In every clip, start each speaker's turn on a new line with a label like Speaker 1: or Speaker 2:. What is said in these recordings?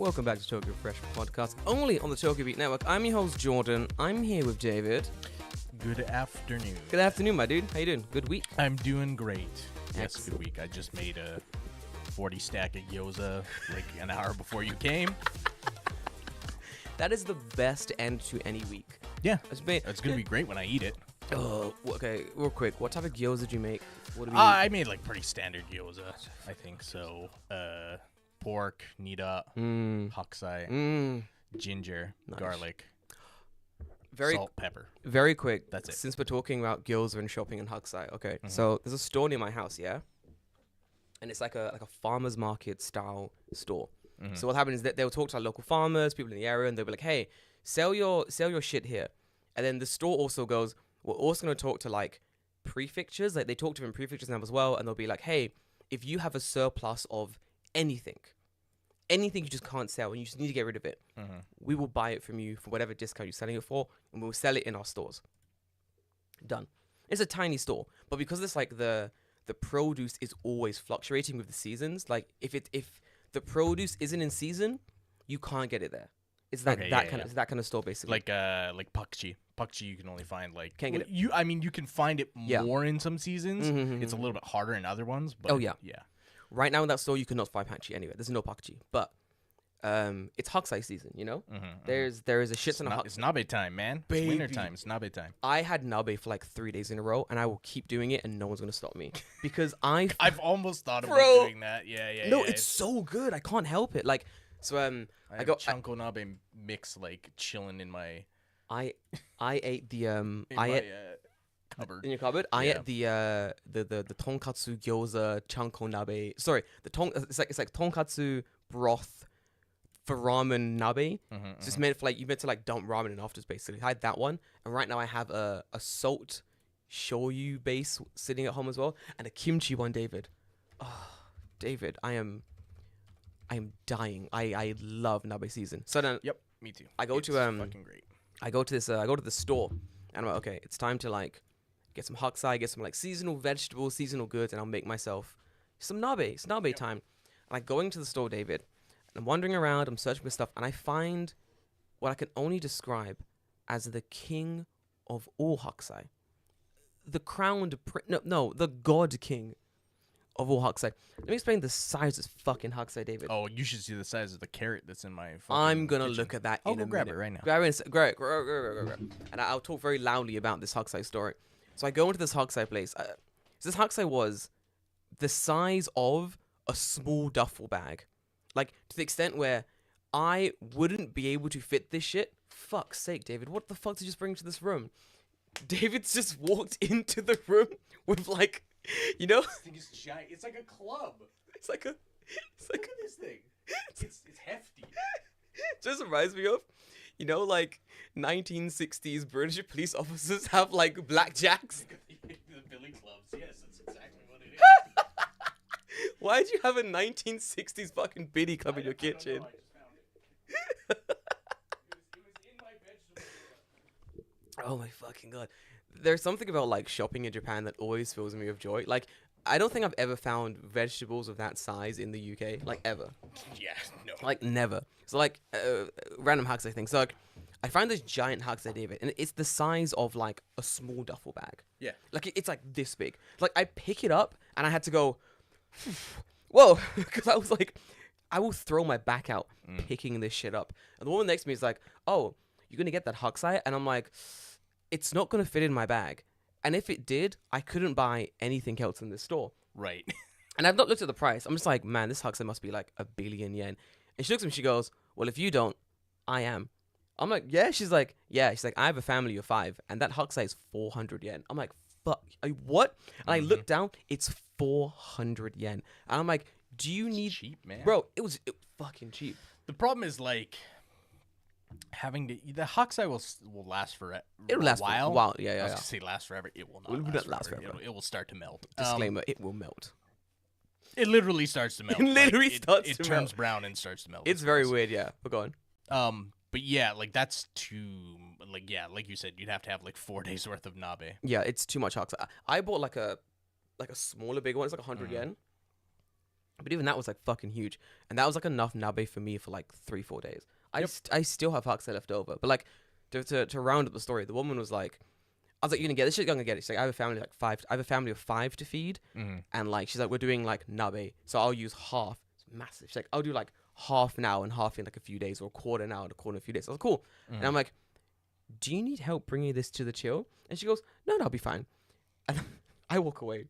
Speaker 1: Welcome back to Tokyo Fresh Podcast, only on the Tokyo Beat Network. I'm your host, Jordan. I'm here with David.
Speaker 2: Good afternoon.
Speaker 1: Good afternoon, my dude. How you doing? Good week?
Speaker 2: I'm doing great.
Speaker 1: Excellent.
Speaker 2: Yes, good week. I just made a 40 stack of gyoza like an hour before you came.
Speaker 1: That is the best end to any week.
Speaker 2: Yeah, it's going to be great when I eat it.
Speaker 1: Oh, okay. Real quick, what type of gyoza did you make? What do we
Speaker 2: I made like pretty standard gyoza, I think. So, pork, nida, hakusai, ginger,
Speaker 1: Nice.
Speaker 2: garlic,
Speaker 1: Very
Speaker 2: salt, pepper.
Speaker 1: Very quick.
Speaker 2: That's it.
Speaker 1: Since we're talking about gyoza and shopping and hakusai, okay. So there's a store near my house, yeah, and it's like a farmers market style store. So what happens is that they'll talk to like local farmers, people in the area, and they'll be like, "Hey, sell your shit here." And then the store also goes, "We're also going to talk to like prefectures." Like they talk to different prefectures now as well, and they'll be like, "Hey, if you have a surplus of anything you just can't sell and you just need to get rid of it, we will buy it from you for whatever discount you're selling it for, and we'll sell it in our stores." Done. It's a tiny store, but because it's like the produce is always fluctuating with the seasons. Like if the produce isn't in season, you can't get it there. It's like it's that kind of store basically.
Speaker 2: Like pakchi. Pakchi you can only find like
Speaker 1: Can't get it.
Speaker 2: You can find it more in some seasons. It's a little bit harder in other ones, but yeah.
Speaker 1: Right now in that store you cannot find pakchi anywhere. There's no pakchi, but it's hakusai season, you know? There is a shit ton of
Speaker 2: It's nabe time, man. It's winter time. It's nabe time.
Speaker 1: I had nabe for like 3 days in a row, and I will keep doing it, and no one's gonna stop me because I've
Speaker 2: almost thought about doing that. Yeah.
Speaker 1: No, it's so good. I can't help it. Like so,
Speaker 2: I got chanko nabe mix like chilling in my.
Speaker 1: I ate the
Speaker 2: cupboard.
Speaker 1: In your cupboard, I ate the tonkatsu gyoza chanko nabe. Sorry, it's like tonkatsu broth for ramen nabe. It's just meant for like you meant to like dump ramen in afterwards basically. I had that one, and right now I have a salt shoyu base sitting at home as well, and a kimchi one. David, David, I am dying. I love nabe season. So then,
Speaker 2: Yep, me too.
Speaker 1: I go
Speaker 2: it's
Speaker 1: to
Speaker 2: fucking great.
Speaker 1: I go to the store, and I'm like, okay, it's time to like get some hakusai, get some like seasonal vegetables, seasonal goods, and I'll make myself some nabe. It's nabe time. And I go into the store, David, and I'm wandering around, I'm searching for stuff, and I find what I can only describe as the king of all hakusai. The crowned the god king of all hakusai. Let me explain the size of this fucking hakusai, David.
Speaker 2: Oh, you should see the size of the carrot that's in my.
Speaker 1: I'm gonna
Speaker 2: kitchen.
Speaker 1: look at that.
Speaker 2: I'll
Speaker 1: in
Speaker 2: go
Speaker 1: a
Speaker 2: grab
Speaker 1: minute.
Speaker 2: it right now.
Speaker 1: Grab it, and I'll talk very loudly about this hakusai story. So I go into this hakusai place. So this hakusai was the size of a small duffel bag, like to the extent where I wouldn't be able to fit this shit. Fuck's sake, David! What the fuck did you just bring to this room? David's just walked into the room with like, you know.
Speaker 2: This thing is giant. It's like a club.
Speaker 1: It's like
Speaker 2: Look at this thing. It's hefty.
Speaker 1: Just reminds me of, you know, like 1960s British police officers have like blackjacks.
Speaker 2: The billy clubs. Yes, that's exactly what it is.
Speaker 1: Why'd you have a 1960s fucking biddy club in your kitchen?
Speaker 2: I don't know, I just found it. It was in my vegetable.
Speaker 1: Oh my fucking god. There's something about like shopping in Japan that always fills me with joy. Like, I don't think I've ever found vegetables of that size in the UK. Like, ever.
Speaker 2: Yeah, no.
Speaker 1: Like, never. So, like, random hakusai thing. So, like, I find this giant hakusai, David, and it's the size of, like, a small duffel bag.
Speaker 2: Yeah.
Speaker 1: Like, it's, like, this big. Like, I pick it up, and I had to go, whoa, because I was like, I will throw my back out picking this shit up. And the woman next to me is like, oh, you're going to get that hakusai? And I'm like, it's not going to fit in my bag. And if it did, I couldn't buy anything else in this store.
Speaker 2: Right.
Speaker 1: And I've not looked at the price. I'm just like, man, this hakusai must be like 1 billion yen. And she looks at me, she goes, well, if you don't, I am. I'm like, yeah. She's like, yeah. She's like, I have a family of 5, and that hakusai is 400 yen. I'm like, fuck, what? And I look down, it's 400 yen. And I'm like, do you need...
Speaker 2: cheap, man.
Speaker 1: Bro, it was fucking cheap.
Speaker 2: The problem is like having the hakusai will last for
Speaker 1: It'll last
Speaker 2: while.
Speaker 1: for a while. Yeah,
Speaker 2: I
Speaker 1: yeah,
Speaker 2: was
Speaker 1: yeah.
Speaker 2: gonna say last forever. It will
Speaker 1: Will
Speaker 2: not
Speaker 1: not
Speaker 2: last
Speaker 1: last
Speaker 2: forever.
Speaker 1: forever.
Speaker 2: It will start to melt.
Speaker 1: Disclaimer, it will melt.
Speaker 2: It literally starts to melt.
Speaker 1: It literally starts
Speaker 2: it
Speaker 1: to
Speaker 2: turns
Speaker 1: melt.
Speaker 2: brown and starts to melt.
Speaker 1: It's very weird, yeah. But go on.
Speaker 2: But yeah, like that's too like you said, you'd have to have like 4 days worth of nabe.
Speaker 1: Yeah, it's too much hakusai. I bought like a smaller, big one. It's like 100 yen. But even that was like fucking huge, and that was like enough nabe for me for like 3-4 days.
Speaker 2: Yep.
Speaker 1: I still have haksai left over, but like to round up the story, the woman was like, I was like, "You gonna get this shit? I'm gonna get it." She's like, "I have a family like 5. I have a family of 5 to feed, and like she's like, we're doing like nabe, so I'll use half. It's massive. She's like, I'll do like half now and half in like a few days, or a quarter now and a quarter in a few days." I was like, cool, and I'm like, "Do you need help bringing this to the chill?" And she goes, "No, I'll be fine." And I walk away,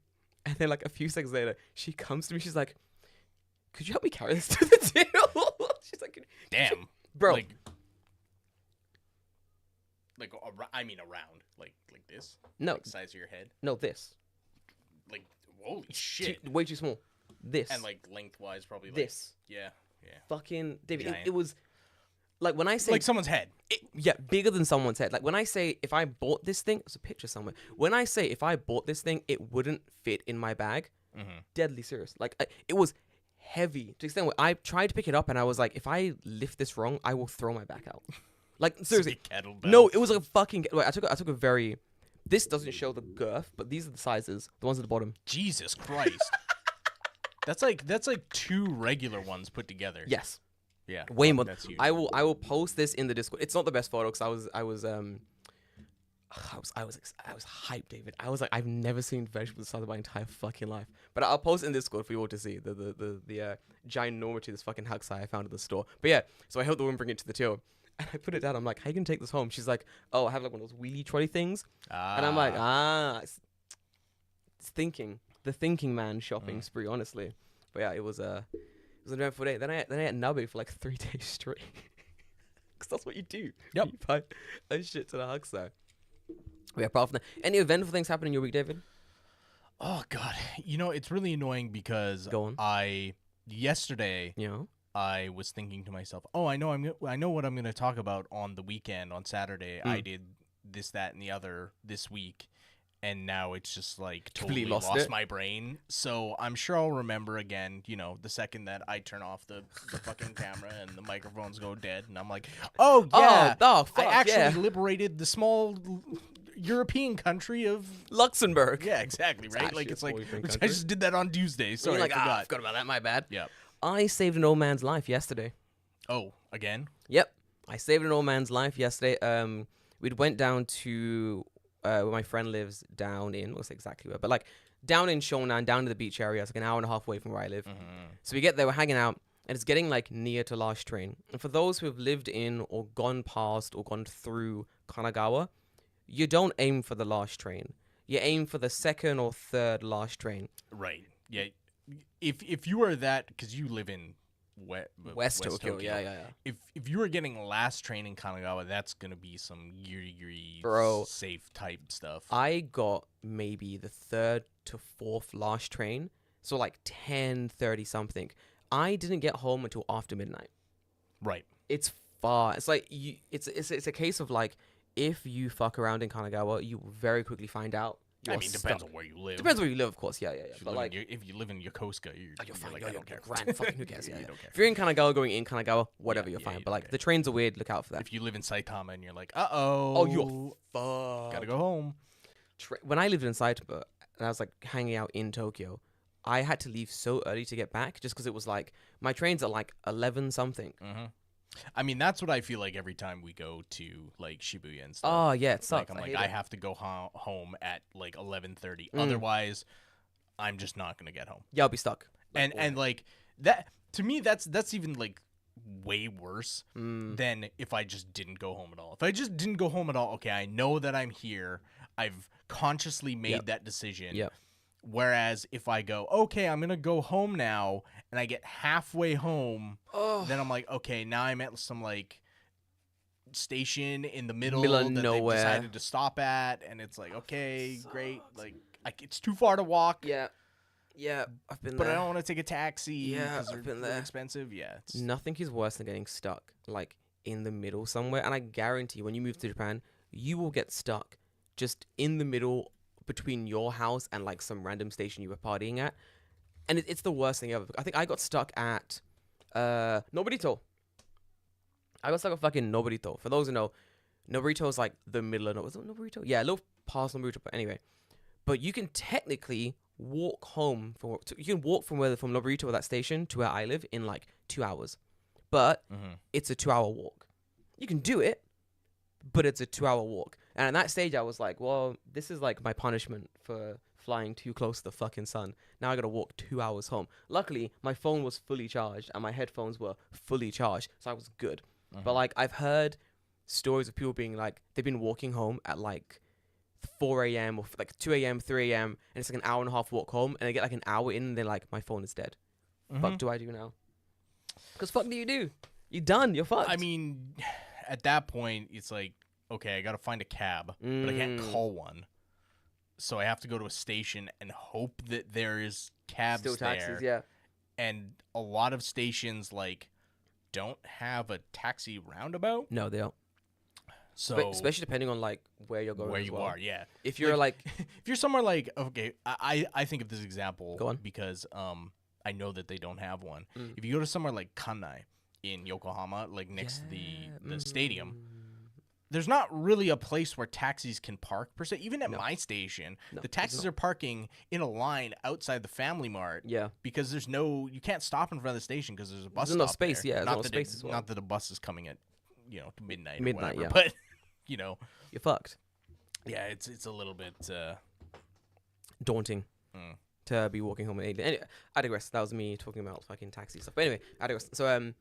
Speaker 1: and then like a few seconds later, she comes to me. She's like, "Could you help me carry this to the till?" She's like,
Speaker 2: Damn,
Speaker 1: bro.
Speaker 2: I mean around like this.
Speaker 1: No,
Speaker 2: like size of your head.
Speaker 1: no, this.
Speaker 2: Like holy shit.
Speaker 1: Way too small. This.
Speaker 2: And like lengthwise, probably like
Speaker 1: this.
Speaker 2: Yeah.
Speaker 1: Fucking David.
Speaker 2: Giant.
Speaker 1: It was like when I say
Speaker 2: Like someone's head.
Speaker 1: yeah, bigger than someone's head. Like when I say if I bought this thing, there's a picture somewhere. When I say if I bought this thing, it wouldn't fit in my bag. Deadly serious. Like it was heavy to the extent where I tried to pick it up and I was like, if I lift this wrong, I will throw my back out. Like seriously. No, it was like a fucking. Wait, I took a very. This doesn't show the girth, but these are the sizes. The ones at the bottom.
Speaker 2: Jesus Christ. That's like 2 regular ones put together.
Speaker 1: Yes.
Speaker 2: Yeah.
Speaker 1: Way more.
Speaker 2: That's huge.
Speaker 1: I will post this in the Discord. It's not the best photo because I was hyped, David. I was like, I've never seen vegetables the size of my entire fucking life. But I'll post it in Discord for you all to see the ginormity of this fucking haksai I found at the store. But yeah, so I helped the woman bring it to the till. And I put it down. I'm like, how you gonna take this home? She's like, oh, I have like one of those wheelie trolley things. And I'm like, it's thinking. The thinking man shopping spree, honestly. But yeah, it was an eventful day. Then I ate nabe for like 3 days straight. Because that's what you do.
Speaker 2: Yep.
Speaker 1: You buy a shit to the haksai. Yeah, apart from that, any eventful things happen in your week, David?
Speaker 2: Oh God, it's really annoying because
Speaker 1: Go on.
Speaker 2: Yesterday I was thinking to myself, oh, I know what I'm gonna talk about on the weekend on Saturday. I did this, that, and the other this week, and now it's just like totally lost my brain. So I'm sure I'll remember again. The second that I turn off the fucking camera and the microphones go dead, and I'm like, oh yeah,
Speaker 1: fuck,
Speaker 2: I actually liberated the small European country of
Speaker 1: Luxembourg.
Speaker 2: Yeah, exactly, right?
Speaker 1: Actually
Speaker 2: Like it's like
Speaker 1: European
Speaker 2: I
Speaker 1: country.
Speaker 2: just did that on Tuesday. Sorry,
Speaker 1: Like,
Speaker 2: I
Speaker 1: I forgot about that. My bad.
Speaker 2: Yeah.
Speaker 1: I saved an old man's life yesterday.
Speaker 2: Oh, again?
Speaker 1: Yep, I saved an old man's life yesterday. We went down to where my friend lives down in, what's exactly where, but like down in Shonan, down to the beach area. It's like an hour and a half away from where I live. So we get there, we're hanging out, and it's getting like near to last train. And for those who have lived in or gone past or gone through Kanagawa, you don't aim for the last train. You aim for the second or third last train.
Speaker 2: Right. Yeah. If you are that, because you live in West Tokyo.
Speaker 1: Yeah.
Speaker 2: If you were getting last train in Kanagawa, that's gonna be some giri
Speaker 1: Bro,
Speaker 2: safe type stuff.
Speaker 1: I got maybe the 3rd to 4th last train, so like 10:30 something. I didn't get home until after midnight.
Speaker 2: Right.
Speaker 1: It's far. It's like it's a case of like if you fuck around in Kanagawa, you will very quickly find out.
Speaker 2: Depends on where you live.
Speaker 1: Depends where you live, of course. Yeah.
Speaker 2: But like, if you live in Yokosuka, you're
Speaker 1: fine.
Speaker 2: like, I don't care.
Speaker 1: Grand. Fucking who cares? Yeah.
Speaker 2: You don't care.
Speaker 1: If you're in Kanagawa, going in Kanagawa, whatever, you're fine. But like the trains are weird. Look out for that.
Speaker 2: If you live in Saitama and you're like, oh,
Speaker 1: you're fucked.
Speaker 2: Gotta go home.
Speaker 1: When I lived in Saitama and I was like hanging out in Tokyo, I had to leave so early to get back just because it was like my trains are like 11 something.
Speaker 2: I mean, that's what I feel like every time we go to like Shibuya and stuff.
Speaker 1: Oh yeah, it sucks.
Speaker 2: Like, I have to go home at like 11:30. Otherwise, I'm just not gonna get home.
Speaker 1: Yeah, I'll be stuck.
Speaker 2: And like that to me, that's even like way worse than if I just didn't go home at all. If I just didn't go home at all, okay, I know that I'm here. I've consciously made that decision.
Speaker 1: Yeah.
Speaker 2: Whereas if I go, okay, I'm gonna go home now, and I get halfway home, then I'm like, okay, now I'm at some like station in the middle
Speaker 1: of
Speaker 2: that
Speaker 1: nowhere.
Speaker 2: they decided to stop at, and it's like, okay, great, like it's too far to walk.
Speaker 1: Yeah, I've been there.
Speaker 2: But I don't want to take a taxi.
Speaker 1: Yeah,
Speaker 2: because
Speaker 1: I've been
Speaker 2: they're
Speaker 1: there.
Speaker 2: expensive. Yeah,
Speaker 1: Nothing is worse than getting stuck like in the middle somewhere. And I guarantee when you move to Japan, you will get stuck just in the middle between your house and like some random station you were partying at. And it's the worst thing ever. I think I got stuck at Noborito. I got stuck at fucking Noborito. For those who know, Noborito is like the middle of was it Noborito? Yeah, a little past Noborito, but anyway. But you can technically walk home you can walk from Noburito or that station to where I live in like 2 hours, but it's a 2 hour walk. You can do it, but it's a 2 hour walk. And at that stage, I was like, well, this is like my punishment for flying too close to the fucking sun. Now I gotta walk 2 hours home. Luckily, my phone was fully charged and my headphones were fully charged, so I was good. But like, I've heard stories of people being like, they've been walking home at like 4 a.m. or like 2 a.m., 3 a.m., and it's like an hour and a half walk home, and they get like an hour in, and they're like, my phone is dead. Fuck do I do now? Because fuck do you do? You're done. You're fucked.
Speaker 2: I mean, at that point, it's like, okay, I got to find a cab, but I can't call one. So I have to go to a station and hope that there is cabs
Speaker 1: Still taxis, yeah.
Speaker 2: And a lot of stations, like, don't have a taxi roundabout.
Speaker 1: No, they don't.
Speaker 2: So
Speaker 1: but especially depending on, like, where you're going as well.
Speaker 2: Are, yeah.
Speaker 1: If you're, like...
Speaker 2: if you're somewhere like... Okay, I think of this example
Speaker 1: Go on.
Speaker 2: because I know that they don't have one. If you go to somewhere like Kanai in Yokohama, like next to the stadium... There's not really a place where taxis can park, per se. Even at my station, the taxis are parking in a line outside the Family Mart.
Speaker 1: Yeah.
Speaker 2: Because there's no... You can't stop in front of the station because there's a bus
Speaker 1: stop
Speaker 2: there.
Speaker 1: No space, yeah.
Speaker 2: Not
Speaker 1: no
Speaker 2: that
Speaker 1: space as well.
Speaker 2: Not that a bus is coming at, midnight or whatever.
Speaker 1: Yeah.
Speaker 2: But, you're
Speaker 1: fucked.
Speaker 2: Yeah, it's a little bit...
Speaker 1: daunting to be walking home at 8. Anyway, I digress. That was me talking about fucking taxi stuff. But anyway, I digress. So,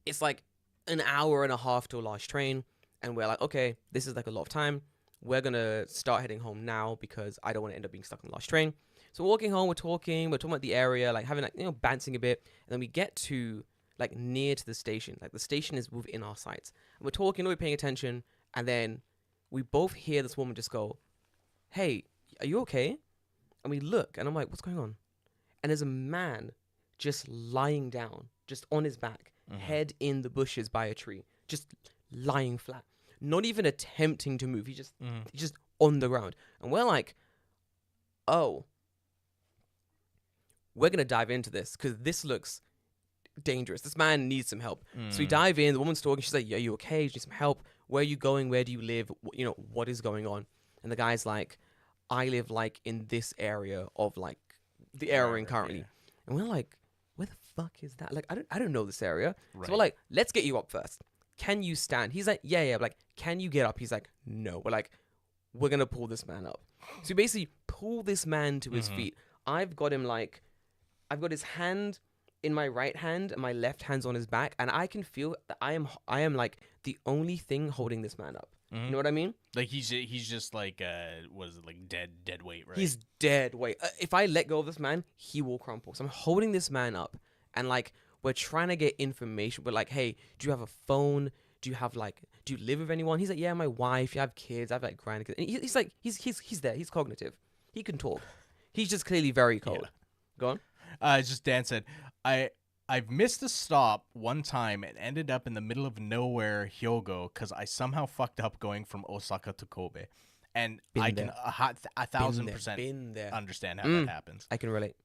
Speaker 1: it's like an hour and a half to a large train. And we're like, okay, this is like a lot of time. We're going to start heading home now because I don't want to end up being stuck on the last train. So we're walking home, we're talking about the area, like having like, bouncing a bit. And then we get to like near to the station. Like the station is within our sights. And we're talking, we're paying attention. And then we both hear this woman just go, hey, are you okay? And we look and I'm like, what's going on? And there's a man just lying down, just on his back, head in the bushes by a tree, just lying flat. Not even attempting to move. He's just on the ground. And we're like, oh, we're going to dive into this because this looks dangerous. This man needs some help. So we dive in. The woman's talking. She's like, are you okay? You need some help. Where are you going? Where do you live? What is going on? And the guy's like, I live like in this area of like the area we're in currently. Yeah. And we're like, where the fuck is that? Like, I don't know this area. Right. So we're like, let's get you up first. Can you stand? He's like, yeah. But like, can you get up? He's like, no. We're like, we're going to pull this man up. So we basically pull this man to his feet. I've got his hand in my right hand and my left hand's on his back. And I can feel that I am like the only thing holding this man up. You know what I mean?
Speaker 2: Like he's just like, what is it, like dead weight, right?
Speaker 1: He's dead weight. If I let go of this man, he will crumple. So I'm holding this man up and like, we're trying to get information. We're like, hey, do you have a phone? Do you live with anyone? He's like, yeah, my wife. You have kids. I have like grandkids. And he's like, he's there. He's cognitive. He can talk. He's just clearly very cold. Yeah. Go on.
Speaker 2: Just Dan said, I've missed a stop one time and ended up in the middle of nowhere, Hyogo, because I somehow fucked up going from Osaka to Kobe. And I can 1,000% understand how that happens.
Speaker 1: I can relate.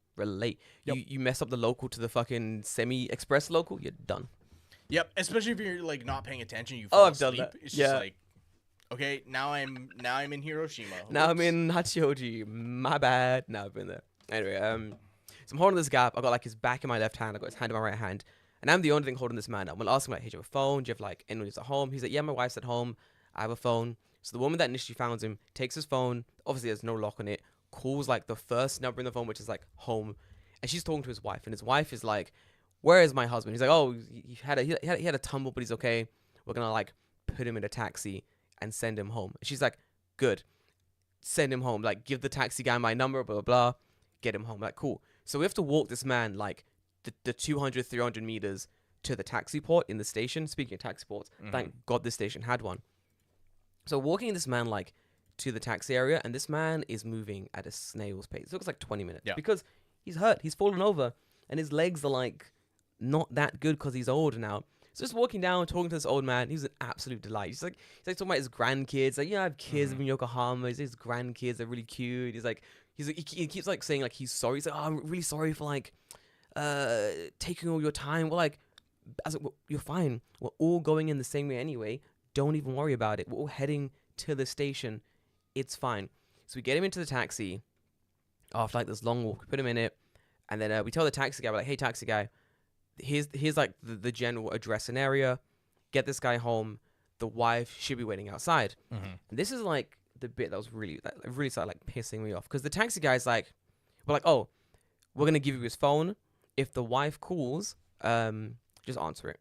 Speaker 1: Yep. You mess up the local to the fucking semi-express local, you're done.
Speaker 2: Yep, especially if you're like not paying attention, you fall asleep.
Speaker 1: Done that.
Speaker 2: It's just like, okay, now I'm in Hiroshima.
Speaker 1: Now I'm in Hachioji. My bad. Now I've been there. Anyway, so I'm holding this gap. I got like his back in my left hand. I got his hand in my right hand, and I'm the only thing holding this man up. I'm gonna ask him like, hey, do you have a phone? Do you have like anyone who's at home? He's like, yeah, my wife's at home. I have a phone. So the woman that initially found him takes his phone. Obviously, there's no lock on it. Calls like the first number in the phone, which is like home, and she's talking to his wife, and his wife is like, where is my husband? He's like, oh, he had a tumble, but he's okay. We're gonna like put him in a taxi and send him home. And she's like, good, send him home. Like, give the taxi guy my number, blah blah blah, get him home. Like, cool. So we have to walk this man like the 200, 300 meters to the taxi port in the station. Speaking of taxi ports, thank God this station had one. So walking this man like to the taxi area, and this man is moving at a snail's pace. It looks like 20 minutes because he's hurt. He's fallen over, and his legs are like not that good because he's old now. So just walking down, talking to this old man, he's an absolute delight. He's like talking about his grandkids. Like, I have kids in Yokohama. His grandkids are really cute. He keeps like saying like he's sorry. He's like, oh, I'm really sorry for like taking all your time. We're like, you're fine. We're all going in the same way anyway. Don't even worry about it. We're all heading to the station. It's fine. So we get him into the taxi, after like this long walk. We put him in it, and then we tell the taxi guy, we're like, hey, taxi guy, here's like the general address and area. Get this guy home. The wife should be waiting outside.
Speaker 2: Mm-hmm.
Speaker 1: And this is like the bit that was really started like pissing me off, because the taxi guy's like, we're like, oh, we're gonna give you his phone. If the wife calls, just answer it.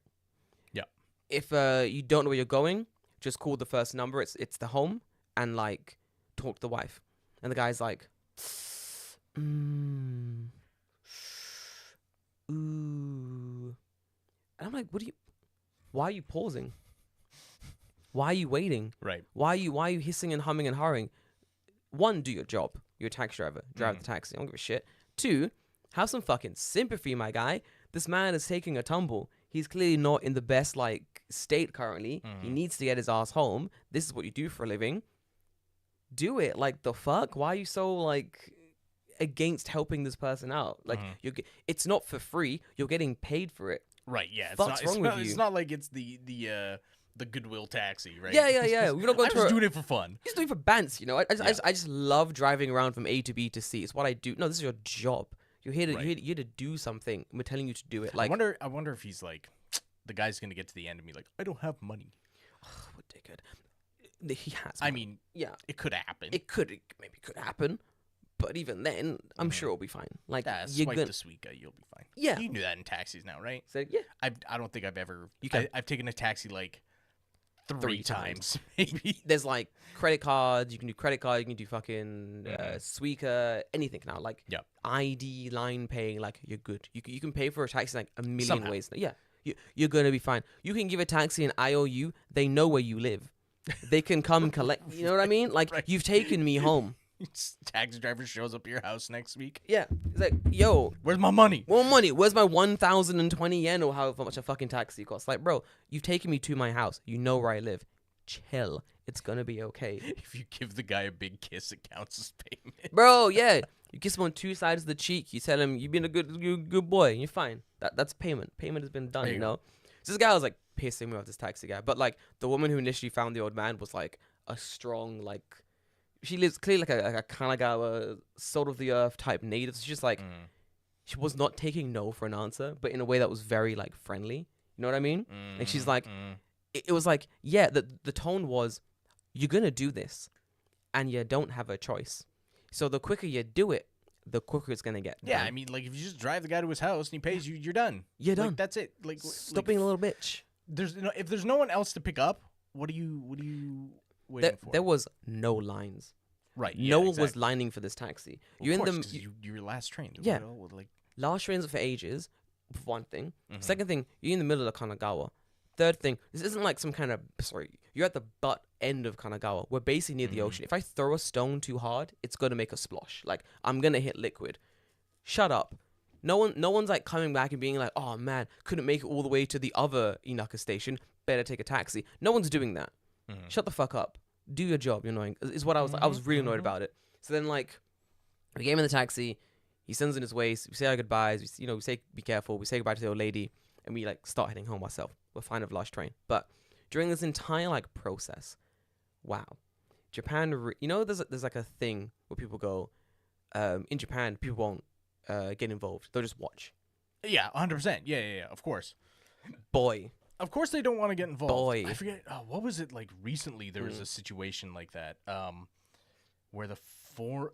Speaker 2: Yeah.
Speaker 1: If you don't know where you're going, just call the first number. It's the home, and like talk to the wife. And the guy's like, ooh. And I'm like, why are you pausing? Why are you waiting?
Speaker 2: Right.
Speaker 1: Why are you hissing and humming and hurrying? One, do your job. You're a taxi driver. Drive the taxi. I don't give a shit. Two, have some fucking sympathy, my guy. This man is taking a tumble. He's clearly not in the best like state currently. He needs to get his ass home. This is what you do for a living. Do it. Like, the fuck? Why are you so like against helping this person out? Like, it's not for free. You're getting paid for it.
Speaker 2: Right. Yeah.
Speaker 1: What's wrong with you?
Speaker 2: It's not like it's the Goodwill taxi, right?
Speaker 1: Yeah. We're not going
Speaker 2: I'm just doing it for fun.
Speaker 1: Just doing it for bants, you know. I just love driving around from A to B to C. It's what I do. No, this is your job. You're here to you're here to do something. We're telling you to do it. Like,
Speaker 2: I wonder if he's like, the guy's gonna get to the end and be like, I don't have money.
Speaker 1: What dickhead. He has.
Speaker 2: I mean,
Speaker 1: yeah,
Speaker 2: it could happen.
Speaker 1: It maybe could happen, but even then, I'm sure it'll be fine. Like,
Speaker 2: swipe this week, you'll be fine.
Speaker 1: Yeah,
Speaker 2: you can do that in taxis now, right?
Speaker 1: So yeah,
Speaker 2: I don't think I've ever. I've taken a taxi like three times, maybe.
Speaker 1: There's like credit cards. You can do credit card. You can do fucking Suica, anything now. Like, ID, line paying. Like, you're good. You can pay for a taxi like a million ways. Yeah, you're gonna be fine. You can give a taxi an IOU. They know where you live. They can come collect. You know what I mean? Like, you've taken me home.
Speaker 2: Taxi driver shows up at your house next week.
Speaker 1: Yeah, it's like, yo,
Speaker 2: where's my money?
Speaker 1: More money. Where's my 1,020 yen or however much a fucking taxi costs? Like, bro, you've taken me to my house. You know where I live. Chill. It's gonna be okay.
Speaker 2: If you give the guy a big kiss, it counts as payment.
Speaker 1: Bro, yeah. You kiss him on two sides of the cheek. You tell him you've been a good boy. You're fine. That's payment. Payment has been done. You know. So this guy was like pissing me off. This taxi guy, but like the woman who initially found the old man was like a strong like. She lives clearly like a Kanagawa, salt of the earth type native. So she's like, she was not taking no for an answer, but in a way that was very like friendly. You know what I mean? Like, she's like, it was like, yeah, the tone was, you're going to do this and you don't have a choice. So the quicker you do it, the quicker it's going to get done.
Speaker 2: Yeah, I mean, like, if you just drive the guy to his house and he pays you, you're done.
Speaker 1: You're done.
Speaker 2: Like, that's it. Like,
Speaker 1: stop being a little bitch.
Speaker 2: If there's no one else to pick up, what are you waiting for?
Speaker 1: There was no lines.
Speaker 2: Right.
Speaker 1: Yeah, no one was lining for this taxi.
Speaker 2: You're in the your last train.
Speaker 1: Yeah. Last trains for ages. One thing. Second thing, you're in the middle of Kanagawa. Third thing, this isn't like some kind of you're at the butt end of Kanagawa. We're basically near the ocean. If I throw a stone too hard, it's gonna make a splosh. Like, I'm gonna hit liquid. Shut up. No one's like coming back and being like, oh man, couldn't make it all the way to the other Inaka station. Better take a taxi. No one's doing that. Shut the fuck up. Do your job. You're annoying. Is what I was. I was really annoyed about it. So then, like, we get him in the taxi. He sends in his waist. We say our goodbyes. We say be careful. We say goodbye to the old lady, and we like start heading home ourselves. We're fine of last train. But during this entire like process, wow, Japan. There's like a thing where people go, in Japan, people won't get involved. They'll just watch.
Speaker 2: Yeah, 100%. Yeah. Of course.
Speaker 1: Boy.
Speaker 2: Of course they don't want to get involved.
Speaker 1: Boy.
Speaker 2: I forget, what was it like recently? There was a situation like that where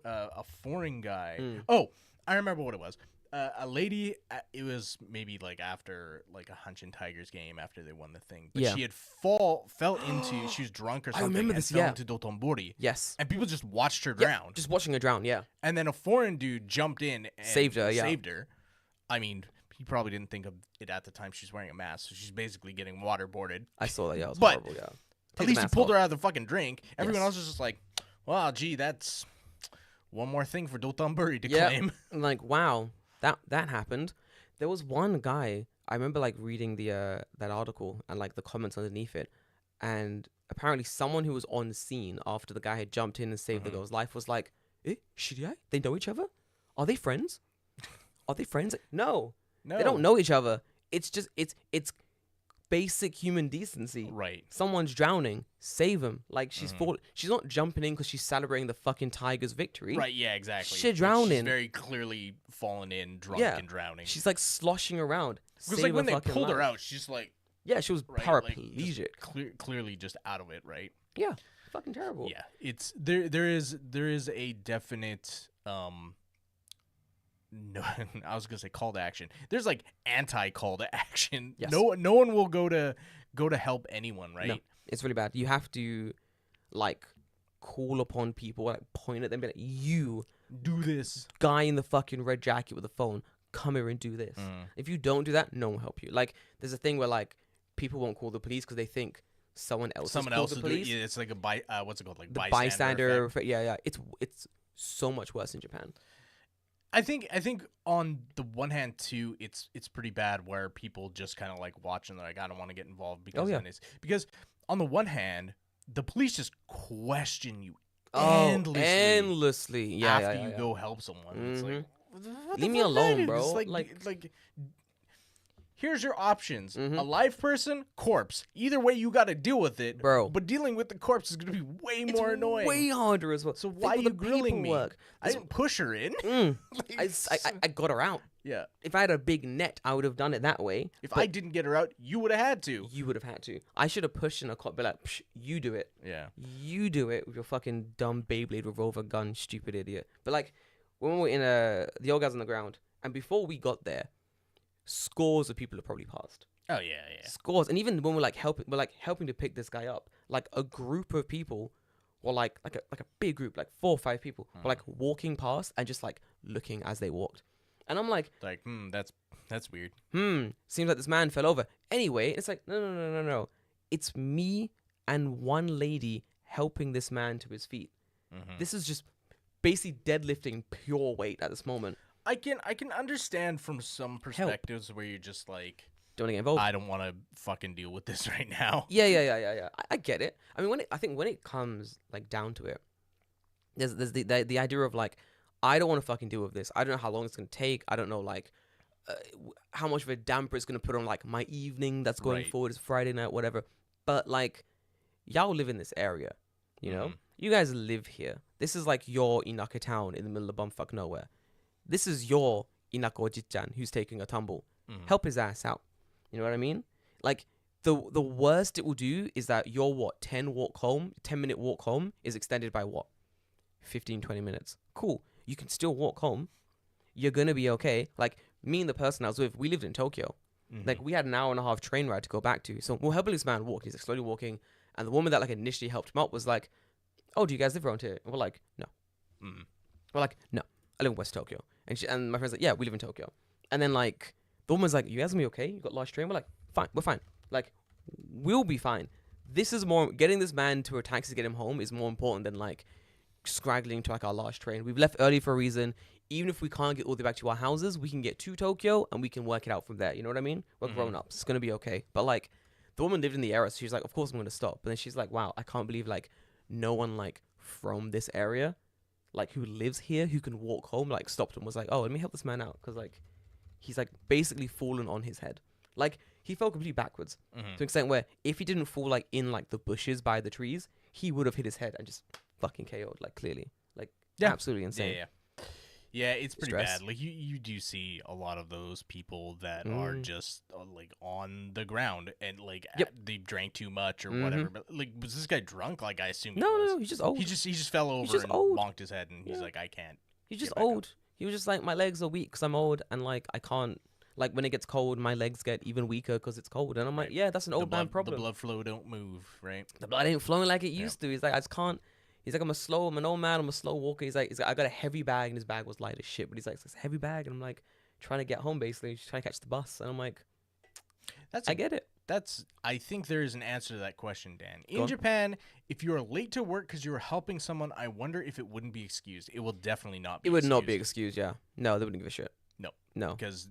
Speaker 2: a foreign guy... Oh, I remember what it was. A lady, it was maybe like after like a Hanshin Tigers game after they won the thing. But she had fell into... She was drunk or something.
Speaker 1: I remember this,
Speaker 2: fell into Dotonbori.
Speaker 1: Yes.
Speaker 2: And people just watched her drown.
Speaker 1: Just watching her drown, yeah.
Speaker 2: And then a foreign dude jumped in and
Speaker 1: saved her.
Speaker 2: I mean... He probably didn't think of it at the time. She's wearing a mask, so she's basically getting waterboarded.
Speaker 1: I saw that. Yeah, it was horrible. Yeah.
Speaker 2: At least he pulled her out of the fucking drink. Everyone else was just like, "Wow, gee, that's one more thing for Dotonbori to claim."
Speaker 1: And like, wow, that happened. There was one guy I remember like reading the that article and like the comments underneath it, and apparently someone who was on scene after the guy had jumped in and saved the girl's life was like, "Shirai? They know each other? Are they friends? Are they friends? No." No. They don't know each other. It's just, it's basic human decency.
Speaker 2: Right.
Speaker 1: Someone's drowning, save him. Like she's not jumping in because she's celebrating the fucking Tiger's victory.
Speaker 2: Right, yeah, exactly.
Speaker 1: She's drowning.
Speaker 2: She's very clearly fallen in, drunk and drowning.
Speaker 1: She's like sloshing around.
Speaker 2: Because like when they pulled her out, she's like,
Speaker 1: yeah, she was paraplegic.
Speaker 2: Like, clearly just out of it, right?
Speaker 1: Yeah, fucking terrible.
Speaker 2: Yeah, it's there is a definite no, I was gonna say call to action. There's like anti-call to action.
Speaker 1: Yes.
Speaker 2: No one will go to help anyone, right?
Speaker 1: No, it's really bad. You have to like call upon people, like point at them, be like, "You
Speaker 2: do this."
Speaker 1: Guy in the fucking red jacket with the phone, come here and do this. If you don't do that, no one will help you. Like, there's a thing where like people won't call the police because they think someone else the police.
Speaker 2: Yeah, it's like a what's it called, like
Speaker 1: the
Speaker 2: bystander effect.
Speaker 1: Yeah. It's so much worse in Japan.
Speaker 2: I think on the one hand too, it's pretty bad where people just kind of like watch and they're like, I don't want to get involved because because on the one hand, the police just question you endlessly after you go help someone. It's like,
Speaker 1: leave me alone, bro.
Speaker 2: Like here's your options: a live person, corpse. Either way, you got to deal with it,
Speaker 1: bro.
Speaker 2: But dealing with the corpse is gonna be way more annoying,
Speaker 1: way harder as well.
Speaker 2: So why are you grilling me? I didn't push her in.
Speaker 1: I got her out.
Speaker 2: Yeah.
Speaker 1: If I had a big net, I would have done it that way.
Speaker 2: If I didn't get her out, you would have had to.
Speaker 1: You would have had to. I should have pushed in a cop, be like, Psh, you do it.
Speaker 2: Yeah.
Speaker 1: You do it with your fucking dumb Beyblade revolver gun, stupid idiot. But like, when we were in the old guys on the ground, and before we got there, scores of people have probably passed.
Speaker 2: Oh yeah.
Speaker 1: Scores, and even when we're helping to pick this guy up, like a group of people, or like a big group, like 4 or 5 people, were like walking past and just like looking as they walked, and I'm like,
Speaker 2: that's weird.
Speaker 1: Seems like this man fell over. Anyway, it's like no, it's me and one lady helping this man to his feet. This is just basically deadlifting pure weight at this moment.
Speaker 2: I can understand from some perspectives where you're just like,
Speaker 1: don't get involved.
Speaker 2: I don't want to fucking deal with this right now.
Speaker 1: Yeah. I get it. I mean, I think when it comes like down to it, there's the idea of like, I don't want to fucking deal with this. I don't know how long it's gonna take. I don't know like how much of a damper it's gonna put on like my evening that's going forward. It's Friday night, whatever. But like, y'all live in this area, you know. You guys live here. This is like your Inaka town in the middle of bumfuck nowhere. This is your Inaka Ojichan who's taking a tumble. Help his ass out. You know what I mean? Like, the worst it will do is that your 10-minute walk home is extended by 15, 20 minutes. Cool. You can still walk home. You're going to be okay. Like, me and the person I was with, we lived in Tokyo. Like, we had an hour and a half train ride to go back to. So we're helping this man walk. He's like slowly walking. And the woman that like initially helped him up was like, oh, do you guys live around here? And we're like, no. We're like, no. I live in West Tokyo. And my friend's like, yeah, we live in Tokyo. And then like, the woman's like, you guys gonna be okay? You got last train? We're like, fine, we're fine. Like, we'll be fine. This is more, getting this man to a taxi to get him home is more important than like scraggling to like our last train. We've left early for a reason. Even if we can't get all the way back to our houses, we can get to Tokyo and we can work it out from there. You know what I mean? We're grown ups. It's gonna be okay. But like, the woman lived in the area, so she's like, of course I'm gonna stop. But then she's like, wow, I can't believe like no one like from this area, like who lives here, who can walk home, like stopped and was like, oh, let me help this man out, because like he's like basically fallen on his head. Like, he fell completely backwards to an extent where if he didn't fall like in like the bushes by the trees, he would have hit his head and just fucking KO'd, like clearly, like absolutely insane.
Speaker 2: Yeah, it's pretty bad. Like you do see a lot of those people that are just like on the ground and like they drank too much or whatever. But like, was this guy drunk? Like, I assume
Speaker 1: no, he's just old.
Speaker 2: He just fell over and bonked his head, and he's like, I can't.
Speaker 1: He's just old. He was just like, my legs are weak because I'm old, and like I can't. Like, when it gets cold, my legs get even weaker because it's cold. And I'm like, yeah, that's an old man problem.
Speaker 2: The blood flow don't move, right?
Speaker 1: The blood ain't flowing like it used to. He's like, I just can't. He's like, I'm an old man, I'm a slow walker. He's like, I got a heavy bag, and his bag was light as shit. But he's like, it's a heavy bag. And I'm like, trying to get home, basically. Just trying to catch the bus. And I'm like, I get it.
Speaker 2: I think there is an answer to that question, Dan. In Japan, if you are late to work because you are helping someone, I wonder if it wouldn't be excused. It will definitely not be excused.
Speaker 1: It would not be excused, yeah. No, they wouldn't give a shit.
Speaker 2: No. Because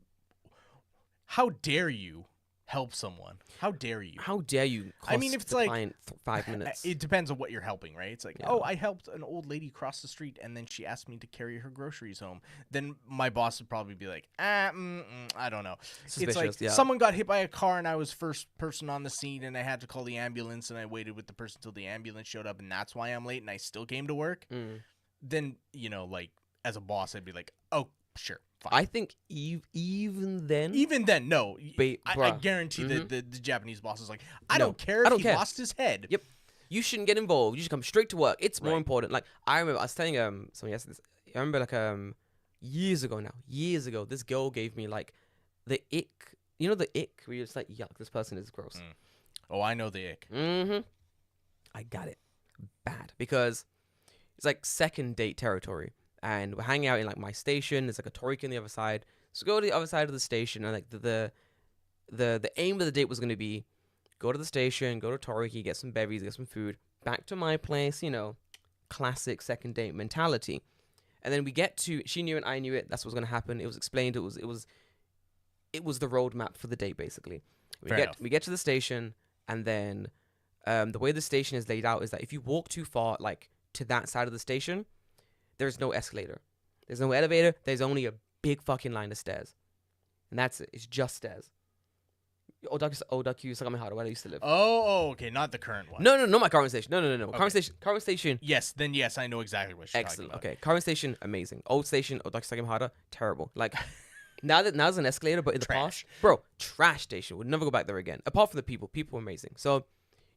Speaker 2: how dare you help someone. How dare you?
Speaker 1: How dare you cost
Speaker 2: I mean, if it's
Speaker 1: the
Speaker 2: like
Speaker 1: client 5 minutes?
Speaker 2: it depends on what you're helping, right? It's like,
Speaker 1: Yeah.
Speaker 2: oh, I helped an old lady cross the street, and then she asked me to carry her groceries home. Then my boss would probably be like, I don't know.
Speaker 1: Suspicious,
Speaker 2: It's like someone got hit by a car, and I was first person on the scene, and I had to call the ambulance, and I waited with the person till the ambulance showed up, and that's why I'm late, and I still came to work. Then, you know, like, as a boss, I'd be like, oh, sure. Fine.
Speaker 1: I think even then,
Speaker 2: no. I guarantee that the Japanese boss is like, I don't care if he lost his head.
Speaker 1: Yep. You shouldn't get involved. You should come straight to work. It's more important. Like, I remember I was telling someone yesterday. I remember like years ago, this girl gave me like the ick. You know the ick where you're just like, yuck, this person is gross.
Speaker 2: Oh, I know the ick.
Speaker 1: I got it bad because it's like second date territory. And we're hanging out in like my station. There's like a toriki on the other side. So go to the other side of the station. And like the aim of the date was going to be go to the station, go to toriki, get some bevies, get some food, back to my place. You know, classic second date mentality. And then we get to, she knew it, I knew it. That's what was going to happen. It was explained. It was the roadmap for the date basically. We get to the station, and then the way the station is laid out is that if you walk too far, like to that side of the station, there's no escalator. There's no elevator. There's only a big fucking line of stairs. And that's it. It's just stairs. Odaku Sagamihara, where I used to live.
Speaker 2: Oh, okay. Not the current one.
Speaker 1: No, not my current station. No.
Speaker 2: Okay.
Speaker 1: Current station.
Speaker 2: Yes, I know exactly what you're
Speaker 1: Excellent.
Speaker 2: talking about.
Speaker 1: Okay. Current station, amazing. Old station, Odaku Sagamihara, terrible. Like, now there's an escalator, but in the past, bro, trash station. Would never go back there again. Apart from the people. People are amazing. So,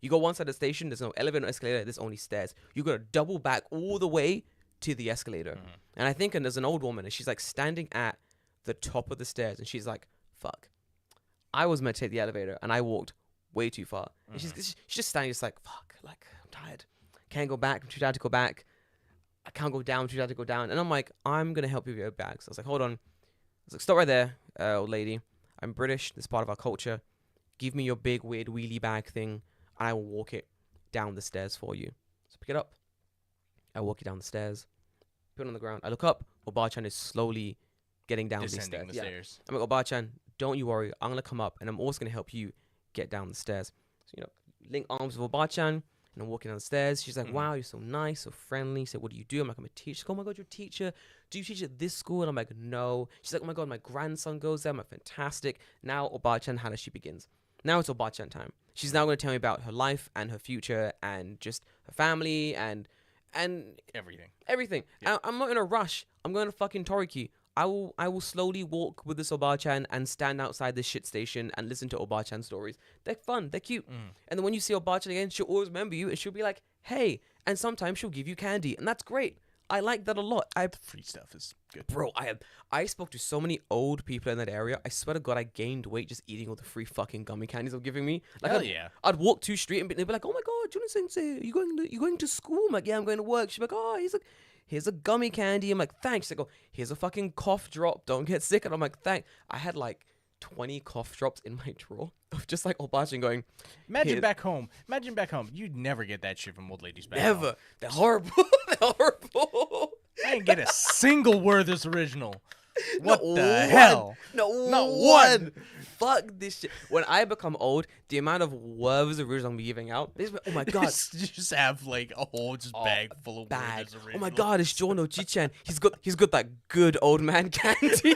Speaker 1: you go one side of the station, there's no elevator, no escalator, there's only stairs. You got to double back all the way to the escalator. And I think, and there's an old woman, and she's like standing at the top of the stairs, and she's like, fuck. I was meant to take the elevator, and I walked way too far. And she's just standing, just like, fuck, like, I'm tired. Can't go back. I'm too tired to go back. I can't go down. I'm too tired to go down. And I'm like, I'm going to help you with your bags. So I was like, hold on. I was like, stop right there, old lady. I'm British. This is part of our culture. Give me your big, weird wheelie bag thing, and I will walk it down the stairs for you. So pick it up. I walk you down the stairs, put it on the ground. I look up. Oba-chan is slowly getting down these stairs. I'm like, Oba-chan, don't you worry. I'm going to come up, and I'm also going to help you get down the stairs. So, you know, link arms with Oba-chan, and I'm walking down the stairs. She's like, wow, you're so nice, so friendly. She said, what do you do? I'm like, I'm a teacher. She's like, oh, my God, you're a teacher. Do you teach at this school? And I'm like, no. She's like, oh, my God, my grandson goes there. I'm like, fantastic. Now, Oba-chan, how does she begins? Now it's Oba-chan time. She's now going to tell me about her life and her future and just her family and everything.
Speaker 2: Yeah.
Speaker 1: I'm not in a rush. I'm going to fucking Toriki. I will slowly walk with this Oba-chan and stand outside this shit station and listen to Oba-chan stories. They're fun. They're cute. And then when you see Oba-chan again, she'll always remember you and she'll be like, hey. And sometimes she'll give you candy. And that's great. I like that a lot.
Speaker 2: Free stuff is good.
Speaker 1: Bro, I spoke to so many old people in that area. I swear to God, I gained weight just eating all the free fucking gummy candies they're giving me. Like,
Speaker 2: Hell yeah.
Speaker 1: I'd walk to street and they'd be like, oh my God, Juna-sensei, you going to school? I'm like, yeah, I'm going to work. She's like, oh, here's a gummy candy. I'm like, thanks. They go, here's a fucking cough drop. Don't get sick. And I'm like, thanks. I had like 20 cough drops in my drawer of just like Oba-chan going.
Speaker 2: Imagine back home. You'd never get that shit from old ladies back home.
Speaker 1: Never. They're horrible. They're horrible.
Speaker 2: I didn't get a single Werther's original. What
Speaker 1: Not
Speaker 2: the
Speaker 1: one.
Speaker 2: hell?
Speaker 1: Not one. Fuck this shit. When I become old, the amount of Werther's originals I'm giving out, oh my God.
Speaker 2: You just have like a whole bag full of Werther's originals.
Speaker 1: Oh my God, it's Jono Chichan. He's got that good old man candy.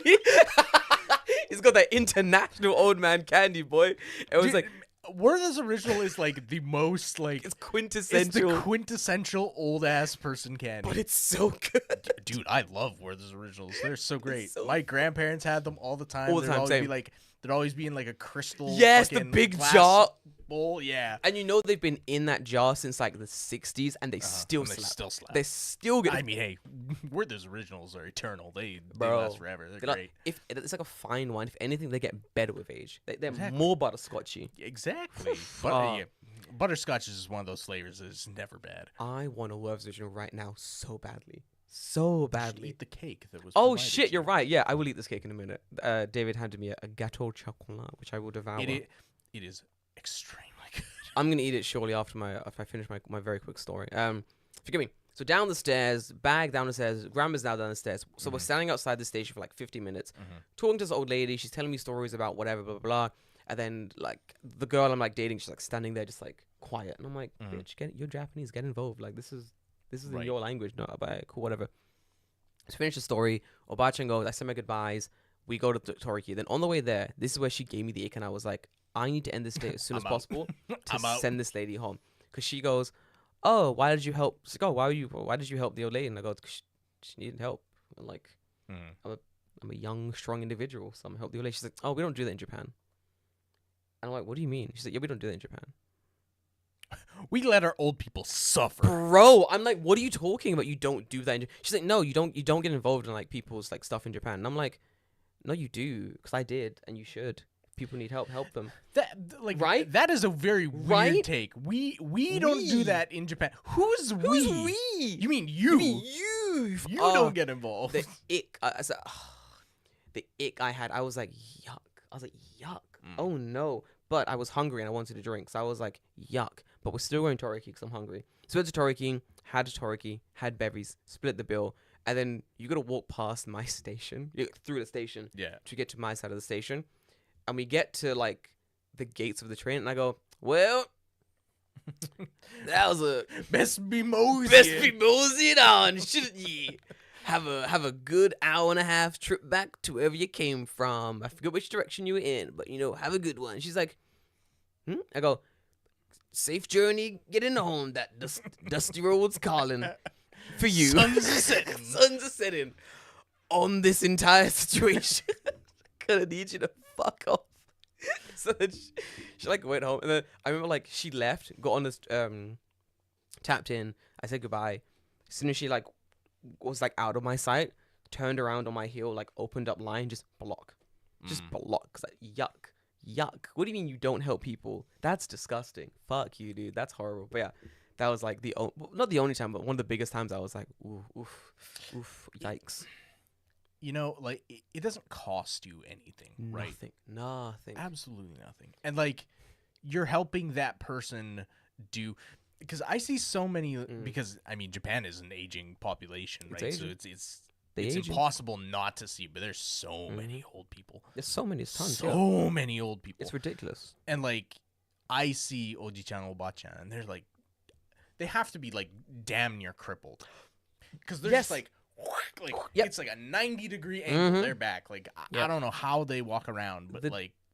Speaker 1: He's got that international old man candy, boy. It was like
Speaker 2: Werther's original is like the most like
Speaker 1: it's quintessential.
Speaker 2: It's the quintessential old ass person candy.
Speaker 1: But it's so good.
Speaker 2: Dude, I love Werther's originals. They're so great.
Speaker 1: My
Speaker 2: grandparents had them all the time.
Speaker 1: All the time, same.
Speaker 2: They'd always be in like a crystal.
Speaker 1: Yes, the big jar
Speaker 2: bowl. Yeah,
Speaker 1: and you know they've been in that jar since like the 60s, and they still slap. They still get.
Speaker 2: I mean, hey, Werther's originals are eternal. They last forever. They're great.
Speaker 1: Like, if it's like a fine wine, if anything, they get better with age. They're more butterscotchy.
Speaker 2: Exactly. But butterscotch is one of those flavors that is never bad.
Speaker 1: I want a Werther's original right now so badly. So badly.
Speaker 2: Eat the cake that was.
Speaker 1: Oh shit! You're right. Yeah, I will eat this cake in a minute. David handed me a gâteau chocolat, which I will devour.
Speaker 2: It is extremely good.
Speaker 1: I'm gonna eat it shortly after if I finish my very quick story. Forgive me. So down the stairs, bag down the stairs. Grandma's now down the stairs. So we're standing outside the station for like 50 minutes, talking to this old lady. She's telling me stories about whatever, blah blah blah. And then like the girl I'm like dating, she's like standing there just like quiet, and I'm like, bitch, you're Japanese, get involved. Like this is in your language, not about cool, whatever. To finish the story, Obachan goes, I say my goodbyes. We go to Toriki. Then on the way there, this is where she gave me the ick, and I was like, I need to end this day as soon as possible to send this lady home. Because she goes, oh, why did you help? She's like, oh, why did you help the old lady? And I go, because she needed help. And like, I'm a young, strong individual, so I'm help the old lady. She's like, oh, we don't do that in Japan. And I'm like, what do you mean? She's like, yeah, we don't do that in Japan.
Speaker 2: We let our old people suffer.
Speaker 1: Bro, I'm like, what are you talking about? You don't do that. She's like, no, you don't get involved in like people's like stuff in Japan. And I'm like, no, you do, because I did, and you should. People need help them.
Speaker 2: Right? That is a very weird take. We don't do that in Japan. Who's we? You mean you? You don't get involved.
Speaker 1: The ick. The ick I had. I was like, yuck. Oh no. But I was hungry and I wanted a drink, so I was like, yuck. But we're still going to Toriki because I'm hungry. So went to Toriki, had bevies, split the bill, and then you got to walk past my station, through the station, to get to my side of the station. And we get to like the gates of the train, and I go, well, that was a
Speaker 2: best be moseying
Speaker 1: on, shouldn't ye? Have a good hour and a half trip back to wherever you came from. I forget which direction you were in, but have a good one. She's like, I go, safe journey getting home. That dusty road's calling for you.
Speaker 2: Sun's a-setting.
Speaker 1: Sun's a-setting on this entire situation. Gonna need you to fuck off. So then she like went home, and then I remember like she left, got on this tapped in. I said goodbye. As soon as she like was like out of my sight, turned around on my heel, like opened up line, just block. Cause like, yuck. What do you mean you don't help people? That's disgusting. Fuck you, dude. That's horrible. But yeah, that was like not the only time, but one of the biggest times I was like, oof, yikes.
Speaker 2: Like it doesn't cost you anything, right?
Speaker 1: Nothing.
Speaker 2: Absolutely nothing. And like you're helping that person do, because I see so many, because I mean Japan is an aging population, right?
Speaker 1: Aging.
Speaker 2: So it's impossible not to see, but there's so many old people.
Speaker 1: There's so many, tons.
Speaker 2: So many old people.
Speaker 1: It's ridiculous.
Speaker 2: And like I see Oji-chan, Oba-chan, and they're like, they have to be like damn near crippled, because they're just like it's like a 90-degree angle. They're back. Like I don't know how they walk around, but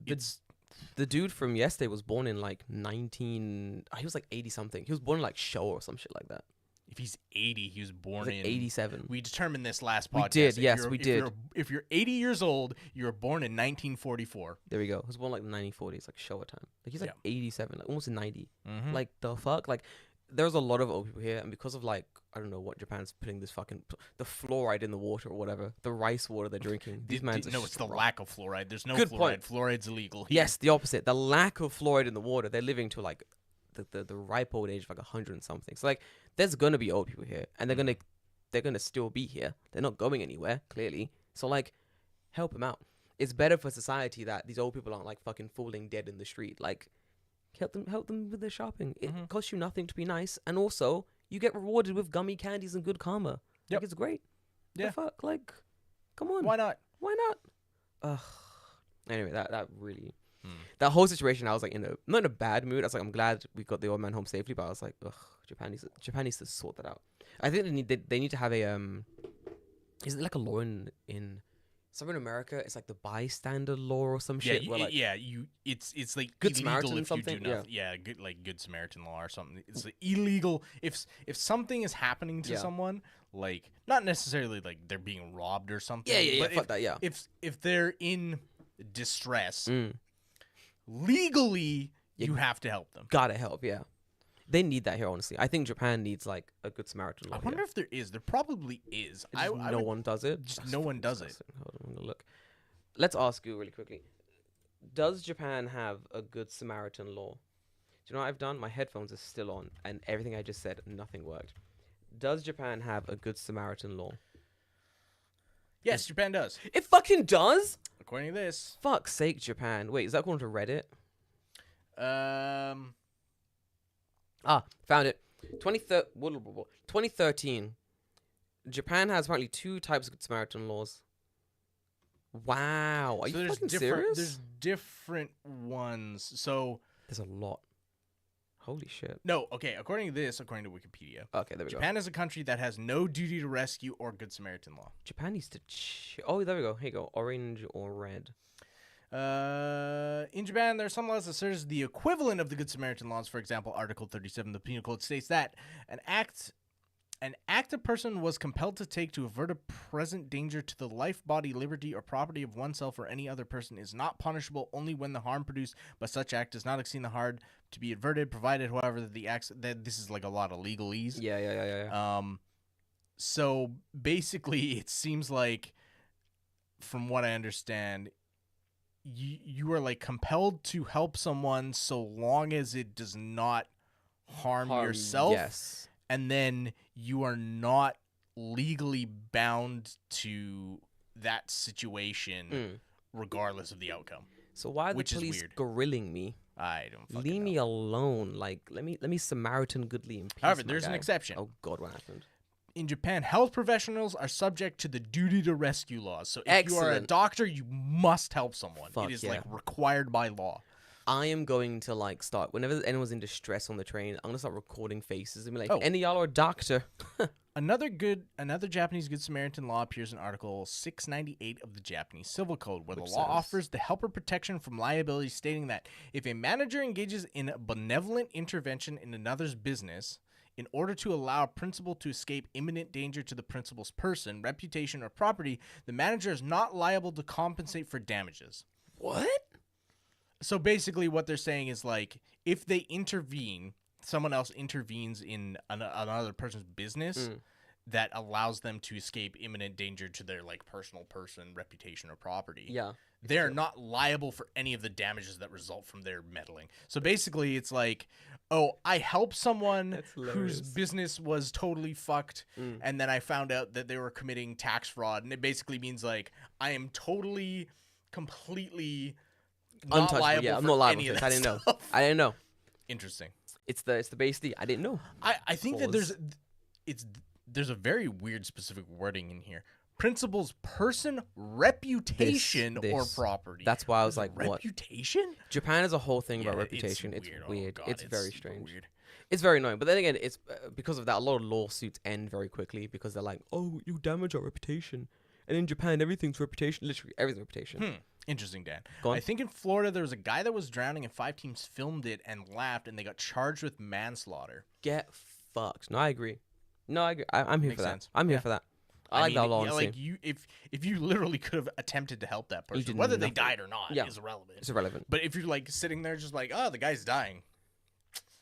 Speaker 2: it's
Speaker 1: the dude from yesterday was born in like he was like 80 something. He was born in like Showa or some shit like that.
Speaker 2: If he's 80, he was born in
Speaker 1: 87.
Speaker 2: We determined this last podcast.
Speaker 1: We did, yes, we did.
Speaker 2: If you're 80 years old, you were born in 1944.
Speaker 1: There we go. He was born like 1940s, like Showa time. Like he's like 87, like almost 90. Like the fuck, like. There's a lot of old people here, and because of like I don't know what Japan's putting this the fluoride in the water or whatever, the rice water they're drinking. These mans are
Speaker 2: it's the lack of fluoride. There's no
Speaker 1: Good
Speaker 2: fluoride.
Speaker 1: Point.
Speaker 2: Fluoride's illegal here.
Speaker 1: Yes, the opposite. The lack of fluoride in the water. They're living to like the ripe old age of like 100 and something. So like there's gonna be old people here, and they're gonna still be here. They're not going anywhere clearly. So like help them out. It's better for society that these old people aren't like fucking falling dead in the street. Like. Help them with their shopping. It costs you nothing to be nice, and also you get rewarded with gummy candies and good karma. Like it's great. The fuck, like, come on.
Speaker 2: Why not?
Speaker 1: Ugh. Anyway, that really, that whole situation, I was like not in a bad mood. I was like, I'm glad we got the old man home safely, but I was like, ugh, Japan needs to sort that out. I think they need to have a is it like a law in somewhere in America, it's like the bystander law or some shit.
Speaker 2: It's like
Speaker 1: Good
Speaker 2: illegal
Speaker 1: Samaritan
Speaker 2: if
Speaker 1: something.
Speaker 2: You do nothing. Good Samaritan law or something. It's like illegal if something is happening to someone, like not necessarily like they're being robbed or something.
Speaker 1: But fuck that. Yeah.
Speaker 2: If they're in distress, legally you have to help them.
Speaker 1: Gotta help. Yeah. They need that here, honestly. I think Japan needs like a good Samaritan law.
Speaker 2: I wonder if there is. There probably is.
Speaker 1: No one does it.
Speaker 2: No one does it.
Speaker 1: Hold on, I'm gonna look. Let's ask you really quickly. Does Japan have a good Samaritan law? Do you know what I've done? My headphones are still on, and everything I just said, nothing worked. Does Japan have a good Samaritan law?
Speaker 2: Yes, Japan does.
Speaker 1: It fucking does?
Speaker 2: According to this.
Speaker 1: Fuck's sake, Japan. Wait, is that according to Reddit? Found it. 2013. Japan has apparently 2 types of Good Samaritan laws. Wow. Are
Speaker 2: So
Speaker 1: you fucking
Speaker 2: different.
Speaker 1: serious?
Speaker 2: There's different ones. So
Speaker 1: There's a lot. Holy shit.
Speaker 2: no, okay. According to Wikipedia,
Speaker 1: Okay, there we go.
Speaker 2: Japan is a country that has no duty to rescue or Good Samaritan law.
Speaker 1: Japan needs to. Oh, there we go. Here you go. Orange or red.
Speaker 2: In Japan, there are some laws that serve as the equivalent of the Good Samaritan laws. For example, Article 37 of the Penal Code states that an act a person was compelled to take to avert a present danger to the life, body, liberty, or property of oneself or any other person is not punishable only when the harm produced by such act does not exceed the harm to be averted, provided, however, that the acts that this is like a lot of legalese.
Speaker 1: Yeah.
Speaker 2: So basically, it seems like, from what I understand, you are like compelled to help someone so long as it does not harm yourself.
Speaker 1: Yes.
Speaker 2: And then you are not legally bound to that situation regardless of the outcome.
Speaker 1: So why are the police grilling me?
Speaker 2: I don't fucking
Speaker 1: Leave me alone. Like, let me Samaritan goodly in peace.
Speaker 2: However, there's an exception.
Speaker 1: Oh God, what happened?
Speaker 2: In Japan, health professionals are subject to the duty to rescue laws. So if you are a doctor, you must help someone. It is like required by law.
Speaker 1: I am going to like start whenever anyone's in distress on the train. I'm gonna start recording faces and be like, "Any y'all are a doctor."
Speaker 2: Another Japanese Good Samaritan law appears in Article 698 of the Japanese Civil Code, where the law offers the helper protection from liability, stating that if a manager engages in benevolent intervention in another's business in order to allow a principal to escape imminent danger to the principal's person, reputation, or property, the manager is not liable to compensate for damages.
Speaker 1: What?
Speaker 2: So basically what they're saying is, like, if they intervene, someone else intervenes in another person's business that allows them to escape imminent danger to their, like, personal person, reputation, or property.
Speaker 1: Yeah.
Speaker 2: They're not liable for any of the damages that result from their meddling. So basically it's like, oh, I helped someone whose business was totally fucked, and then I found out that they were committing tax fraud. And it basically means, like, I am totally, completely... not liable.
Speaker 1: Yeah, I'm not liable for this. I didn't know.
Speaker 2: Interesting.
Speaker 1: It's the base D. I didn't know.
Speaker 2: I think that there's a very weird specific wording in here. Principal's person, reputation, or property.
Speaker 1: That's why I was like, what?
Speaker 2: Reputation?
Speaker 1: Japan has a whole thing about reputation. It's weird.
Speaker 2: Oh, God,
Speaker 1: it's very strange.
Speaker 2: Weird.
Speaker 1: It's very annoying. But then again, it's because of that, a lot of lawsuits end very quickly because they're like, oh, you damage our reputation. And in Japan, everything's reputation. Literally, everything's reputation.
Speaker 2: Interesting, Dan. I think in Florida, there was a guy that was drowning and 5 teams filmed it and laughed, and they got charged with manslaughter.
Speaker 1: Get fucked. No, I agree. I'm here for that.
Speaker 2: Sense.
Speaker 1: I'm here for that. I like that law.
Speaker 2: Like if you literally could have attempted to help that person, whether they died or not is irrelevant.
Speaker 1: It's irrelevant.
Speaker 2: But if you're like sitting there just like, oh, the guy's dying,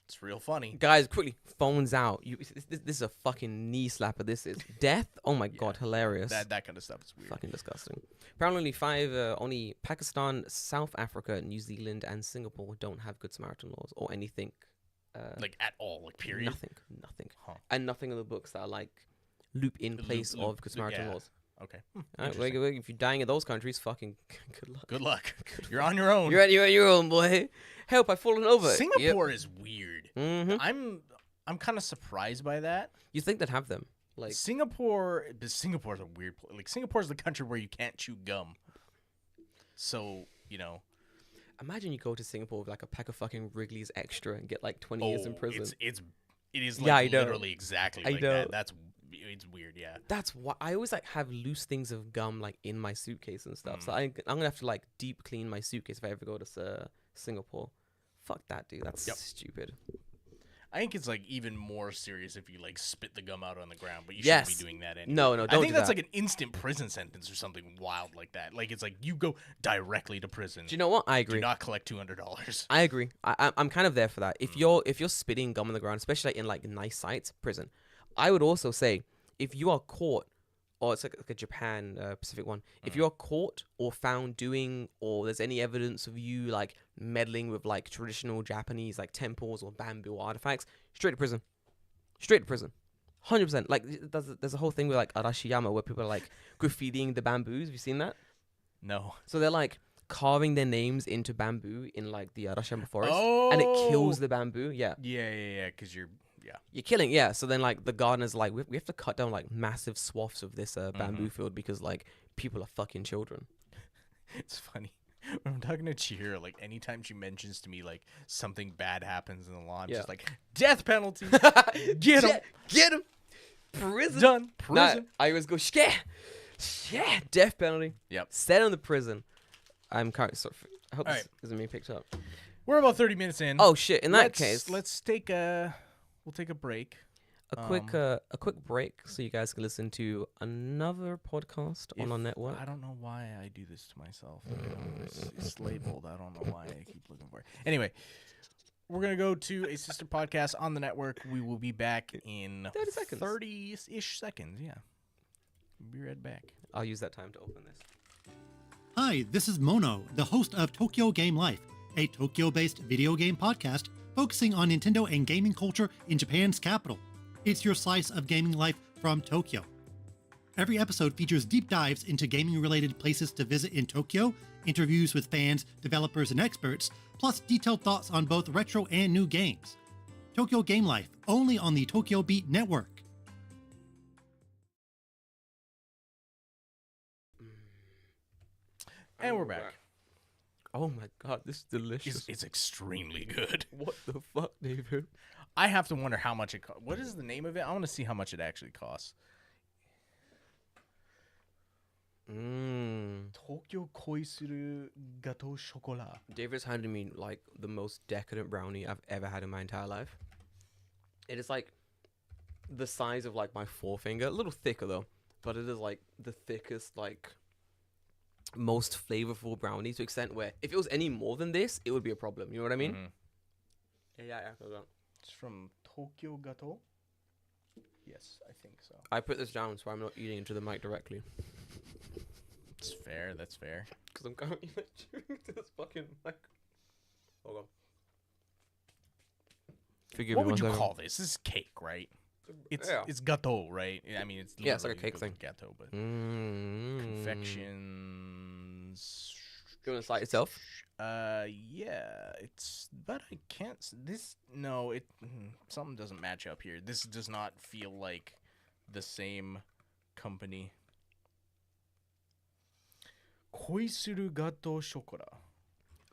Speaker 2: it's real funny.
Speaker 1: Guys, quickly, phones out. This is a fucking knee slapper. This is death. Oh my God, hilarious.
Speaker 2: That kind of stuff is weird.
Speaker 1: Fucking disgusting. Apparently, only Pakistan, South Africa, New Zealand, and Singapore don't have Good Samaritan laws or anything.
Speaker 2: Like at all, like period.
Speaker 1: Nothing, and nothing in the books that are like loop in place of Good Samaritan laws.
Speaker 2: Okay.
Speaker 1: If you're dying in those countries, fucking good luck.
Speaker 2: Good luck. You're on your own.
Speaker 1: You're at your own, boy. Help! I've fallen over.
Speaker 2: Singapore is weird. I'm kind of surprised by that.
Speaker 1: You think they'd have them? Like
Speaker 2: Singapore's a weird place. Like Singapore's the country where you can't chew gum. So
Speaker 1: imagine you go to Singapore with like a pack of fucking Wrigley's Extra and get like 20 years in prison.
Speaker 2: It is like literally exactly like that. It's weird, yeah.
Speaker 1: That's why I always like have loose things of gum like in my suitcase and stuff. So I'm gonna have to like deep clean my suitcase if I ever go to Singapore. Fuck that, dude. That's stupid.
Speaker 2: I think it's like even more serious if you like spit the gum out on the ground, but you shouldn't be doing that anyway.
Speaker 1: No, don't.
Speaker 2: I think that's like an instant prison sentence or something wild like that. Like it's like you go directly to prison.
Speaker 1: Do you know what? I agree.
Speaker 2: Do not collect $200.
Speaker 1: I agree. I'm kind of there for that. If you're spitting gum on the ground, especially in like nice sites, prison. I would also say if you are caught, or it's like a Japan Pacific one, if you are caught or found doing, or there's any evidence of you like meddling with like traditional Japanese like temples or bamboo artifacts, straight to prison. 100%. Like there's a whole thing with like Arashiyama where people are like graffitiing the bamboos. Have you seen that?
Speaker 2: No.
Speaker 1: So they're like carving their names into bamboo in like the Arashiyama forest, and it kills the bamboo. Yeah.
Speaker 2: Because you're
Speaker 1: killing. So then like the gardener's like, we have to cut down like massive swaths of this bamboo field because like people are fucking children.
Speaker 2: It's funny. When I'm talking to Chihiro, like, anytime she mentions to me, like, something bad happens in the law, I'm just like, death penalty. Get him.
Speaker 1: Get him. Prison.
Speaker 2: Done. Prison.
Speaker 1: Nah, I always go, death penalty.
Speaker 2: Yep.
Speaker 1: Set on the prison. I'm kind of, I hope
Speaker 2: All
Speaker 1: this
Speaker 2: right.
Speaker 1: isn't being picked up.
Speaker 2: We're about 30 minutes in.
Speaker 1: Oh, shit. In that case.
Speaker 2: Let's take we'll take a break.
Speaker 1: A quick break so you guys can listen to another podcast on our network.
Speaker 2: I don't know why I do this to myself. It's labeled. I don't know why I keep looking for it. Anyway, we're going to go to a sister podcast on the network. We will be back in
Speaker 1: 30 seconds.
Speaker 2: 30-ish seconds, yeah. We'll be right back.
Speaker 1: I'll use that time to open this.
Speaker 3: Hi, this is Mono, the host of Tokyo Game Life, a Tokyo-based video game podcast focusing on Nintendo and gaming culture in Japan's capital. It's your slice of gaming life from Tokyo. Every episode features deep dives into gaming-related places to visit in Tokyo, interviews with fans, developers, and experts, plus detailed thoughts on both retro and new games. Tokyo Game Life, only on the Tokyo Beat Network.
Speaker 2: And we're back.
Speaker 1: Oh my god, this is delicious.
Speaker 2: It's extremely good.
Speaker 1: What the fuck, David?
Speaker 2: I have to wonder how much it costs. What is the name of it? I want to see how much it actually costs. Tokyo Koisuru Gato Chocolat.
Speaker 1: David's handed me like the most decadent brownie I've ever had in my entire life. It is like the size of like my forefinger, a little thicker though, but it is like the thickest, like most flavorful brownie to the extent where if it was any more than this, it would be a problem. You know what I mean?
Speaker 2: Mm-hmm.
Speaker 1: Yeah, I feel that.
Speaker 2: It's from Tokyo Gato. Yes, I think so.
Speaker 1: I put this down so I'm not eating into the mic directly.
Speaker 2: It's fair. That's fair.
Speaker 1: Because I'm currently like chewing into this fucking mic. Hold on. Forgive
Speaker 2: What
Speaker 1: me
Speaker 2: would you
Speaker 1: one
Speaker 2: call this? This is cake, right? It's
Speaker 1: Yeah.
Speaker 2: it's gâteau, right? I mean, it's
Speaker 1: Yeah, it's like a
Speaker 2: literally
Speaker 1: cake thing.
Speaker 2: Gâteau, but
Speaker 1: Confections.
Speaker 2: confections.
Speaker 1: Go on the site itself.
Speaker 2: Yeah, it's, but I can't. This no, it something doesn't match up here. This does not feel like the same company. Koisuru Gato Chocolat.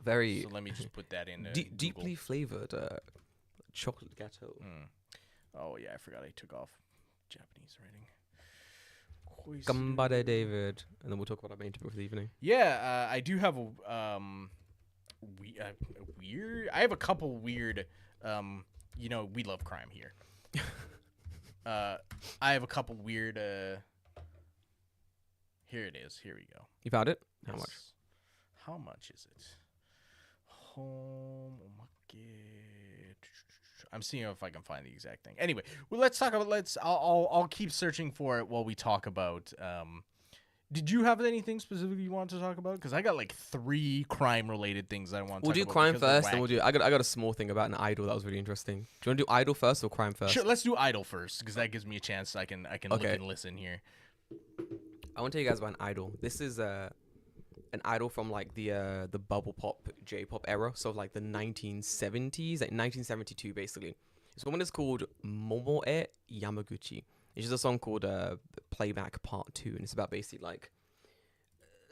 Speaker 1: Very
Speaker 2: So let me just put that in.
Speaker 1: deeply flavored chocolate gâteau.
Speaker 2: Oh yeah, I forgot I took off Japanese writing.
Speaker 1: Gambare David, and then we'll talk about our main topic for the evening.
Speaker 2: Yeah, I do have a weird. I have a couple weird. You know, we love crime here. I have a couple weird. Here it is. Here we go.
Speaker 1: You found it? How
Speaker 2: Yes.
Speaker 1: much?
Speaker 2: How much is it? Home. I'm seeing if I can find the exact thing. Anyway, well, let's talk about. I'll keep searching for it while we talk about. Did you have anything specifically you want to talk about? Because I got like 3 crime-related things I want to.
Speaker 1: We'll
Speaker 2: talk
Speaker 1: do
Speaker 2: about
Speaker 1: crime
Speaker 2: because they're
Speaker 1: first, then we'll do. I got a small thing about an idol that was really interesting. Do you want to do idol first or crime first?
Speaker 2: Sure, let's do idol first because that gives me a chance. I can look
Speaker 1: Okay.
Speaker 2: and listen here.
Speaker 1: I want to tell you guys about an idol. This is an idol from like the bubble pop J-pop era, so like the 1970s, like 1972 basically. This woman is called Momoe Yamaguchi. It's just a song called Playback Part 2, and it's about basically like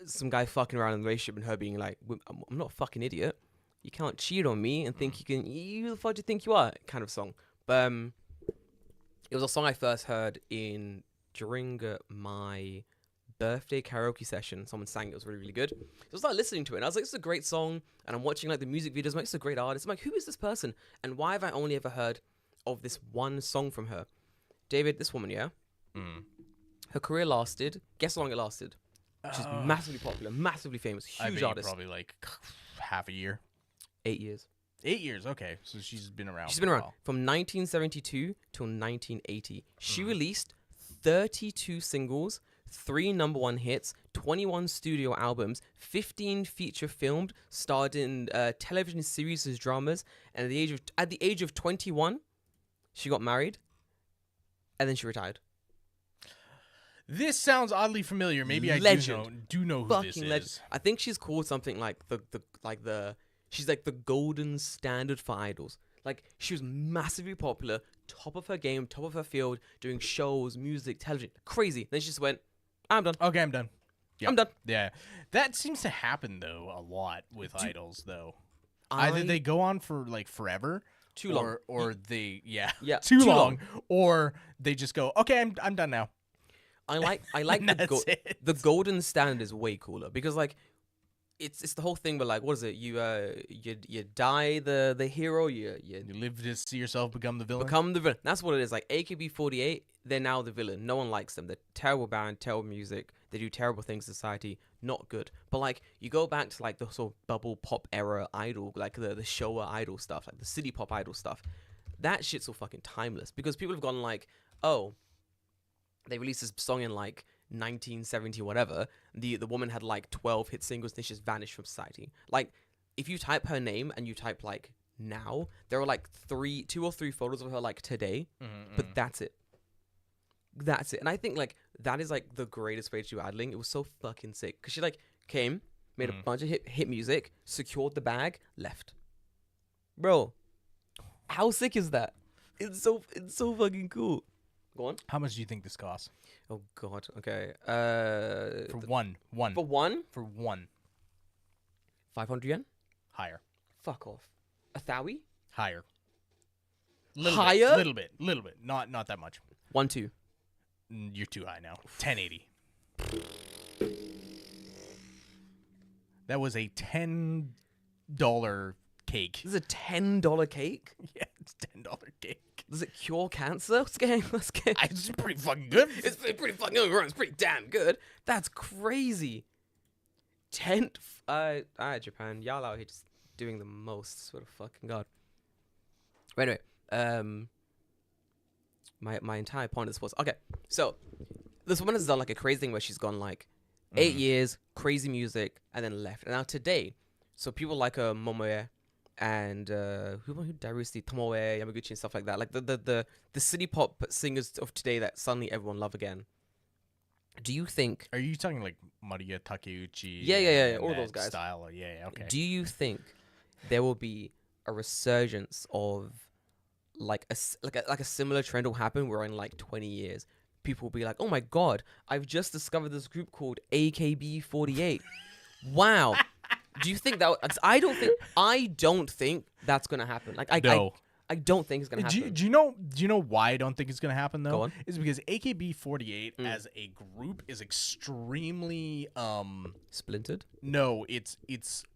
Speaker 1: some guy fucking around in the relationship and her being like, I'm not a fucking idiot. You can't cheat on me and think you can. You the fuck do you think you are? Kind of song. But it was a song I first heard during my birthday karaoke session. Someone sang it. It was really, really good. So I started listening to it, and I was like, this is a great song. And I'm watching like the music videos. I'm like, this is a great artist. I'm like, who is this person? And why have I only ever heard of this one song from her? David, this woman, yeah? Her career lasted. Guess how long it lasted? She's massively popular, massively famous, huge artist.
Speaker 2: Probably like half a year.
Speaker 1: 8 years.
Speaker 2: 8 years, okay. So she's been around.
Speaker 1: She's been around from 1972 till 1980. She released 32 singles, 3 #1 hits, 21 studio albums, 15 feature filmed, starred in television series as dramas, and at the age of 21, she got married, and then she retired.
Speaker 2: This sounds oddly familiar. Maybe I do know who
Speaker 1: Fucking
Speaker 2: this is.
Speaker 1: legend. I think she's called something like she's like the golden standard for idols. Like, she was massively popular, top of her game, top of her field, doing shows, music, television, crazy. Then she just went, I'm done.
Speaker 2: Okay, I'm done.
Speaker 1: I'm done.
Speaker 2: Yeah. That seems to happen, though, a lot with idols, though. Either they go on for, like, forever.
Speaker 1: Too long.
Speaker 2: Or they,
Speaker 1: too
Speaker 2: long. Or they just go, okay, I'm done now.
Speaker 1: I like the golden standard is way cooler because, like, it's the whole thing, but like, what is it? You die the hero, you
Speaker 2: live to see yourself become the villain.
Speaker 1: Become the villain. That's what it is. Like AKB48, they're now the villain. No one likes them. They're terrible band, terrible music. They do terrible things in society. Not good. But like, you go back to like the sort of bubble pop era idol, like the Showa idol stuff, like the city pop idol stuff. That shit's so fucking timeless because people have gone like, oh, they released this song in like 1970 whatever. The woman had like 12 hit singles, and she just vanished from society. Like, if you type her name and you type like now, there are like 2 or 3 photos of her like today, but that's it. And I think like that is like the greatest way to do idling. It was so fucking sick because she like came, made a bunch of hit music, secured the bag, left. Bro, how sick is that? It's so fucking cool. Go on.
Speaker 2: How much do you think this costs?
Speaker 1: Oh God. Okay.
Speaker 2: For one.
Speaker 1: For one.
Speaker 2: 500
Speaker 1: yen.
Speaker 2: Higher.
Speaker 1: Fuck off. 1,000.
Speaker 2: Higher.
Speaker 1: Higher.
Speaker 2: Little bit. Not that much.
Speaker 1: 1,200.
Speaker 2: You're too high now. 1080. That was a $10 cake.
Speaker 1: This is a $10 cake.
Speaker 2: Yeah, it's $10 cake.
Speaker 1: Does it cure cancer? Let's get.
Speaker 2: It's pretty fucking good.
Speaker 1: It's pretty fucking good. It's pretty damn good. That's crazy. Japan, y'all out here just doing the most. Sort of fucking God. But anyway, my entire point of this was okay. So this woman has done like a crazy thing where she's gone like 8 years, crazy music, and then left. And now today, so people like Momoe. And who Darius, Tomoe, Yamaguchi, and stuff like that, like the city pop singers of today that suddenly everyone love again. Do you think?
Speaker 2: Are you talking like Maria Takeuchi?
Speaker 1: Yeah, all those guys.
Speaker 2: Style, yeah, okay.
Speaker 1: Do you think there will be a resurgence of like a similar trend will happen where in like 20 years people will be like, oh my God, I've just discovered this group called AKB48. Wow. Do you think that? I don't think that's gonna happen. Like I don't think it's gonna happen.
Speaker 2: Do you know why I don't think it's gonna happen though?
Speaker 1: Go on.
Speaker 2: Is because AKB48 as a group is extremely
Speaker 1: splintered.
Speaker 2: No, it's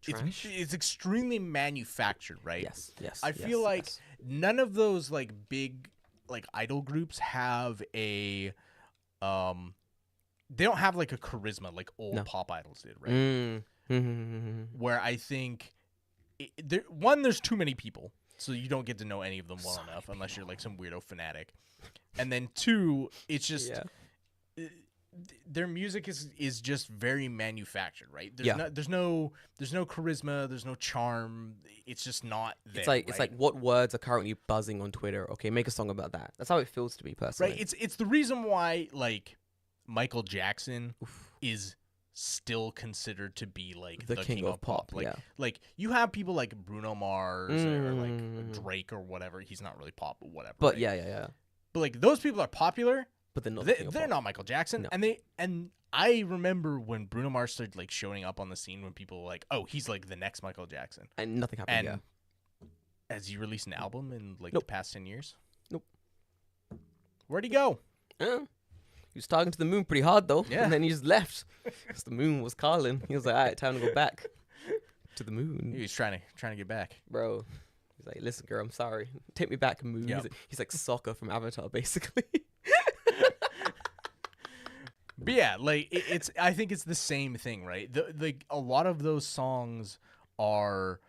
Speaker 1: Trash?
Speaker 2: it's extremely manufactured, right?
Speaker 1: Yes.
Speaker 2: I feel like none of those like big like idol groups have a they don't have like a charisma like old pop idols did, right? Where I think there's too many people, so you don't get to know any of them well enough unless you're like some weirdo fanatic. And then 2, it's just their music is just very manufactured, right? There's no charisma, there's no charm. It's just not there.
Speaker 1: It's like what words are currently buzzing on Twitter? Okay, make a song about that. That's how it feels to me personally.
Speaker 2: Right. It's the reason why like Michael Jackson is still considered to be like the king of pop. Like you have people like Bruno Mars or like Drake or whatever. He's not really pop, but whatever.
Speaker 1: But
Speaker 2: right?
Speaker 1: yeah.
Speaker 2: But like those people are popular,
Speaker 1: but they're not.
Speaker 2: They're not Michael Jackson.
Speaker 1: No.
Speaker 2: And I remember when Bruno Mars started like showing up on the scene when people were like, oh, he's like the next Michael Jackson.
Speaker 1: And nothing happened.
Speaker 2: And has he released an album in like
Speaker 1: Nope.
Speaker 2: the past 10 years?
Speaker 1: Nope.
Speaker 2: Where'd he go?
Speaker 1: He was talking to the moon pretty hard though,
Speaker 2: yeah.
Speaker 1: And then he just left because the moon was calling. He was like, "All right, time to go back to the moon."
Speaker 2: He was trying to get back,
Speaker 1: bro. He's like, "Listen, girl, I'm sorry. Take me back, moon."
Speaker 2: Yep.
Speaker 1: He's like Sokka from Avatar, basically.
Speaker 2: But yeah, like it's. I think it's the same thing, right? Like a lot of those songs are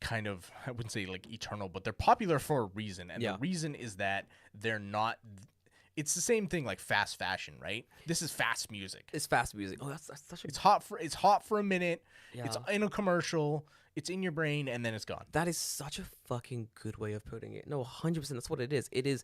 Speaker 2: kind of, I wouldn't say like eternal, but they're popular for a reason, and the reason is that they're not. It's the same thing like fast fashion, right? This is fast music.
Speaker 1: It's fast music. Oh, that's such a...
Speaker 2: It's hot for a minute. Yeah. It's in a commercial. It's in your brain, and then it's gone.
Speaker 1: That is such a fucking good way of putting it. No, 100%. That's what it is. It is,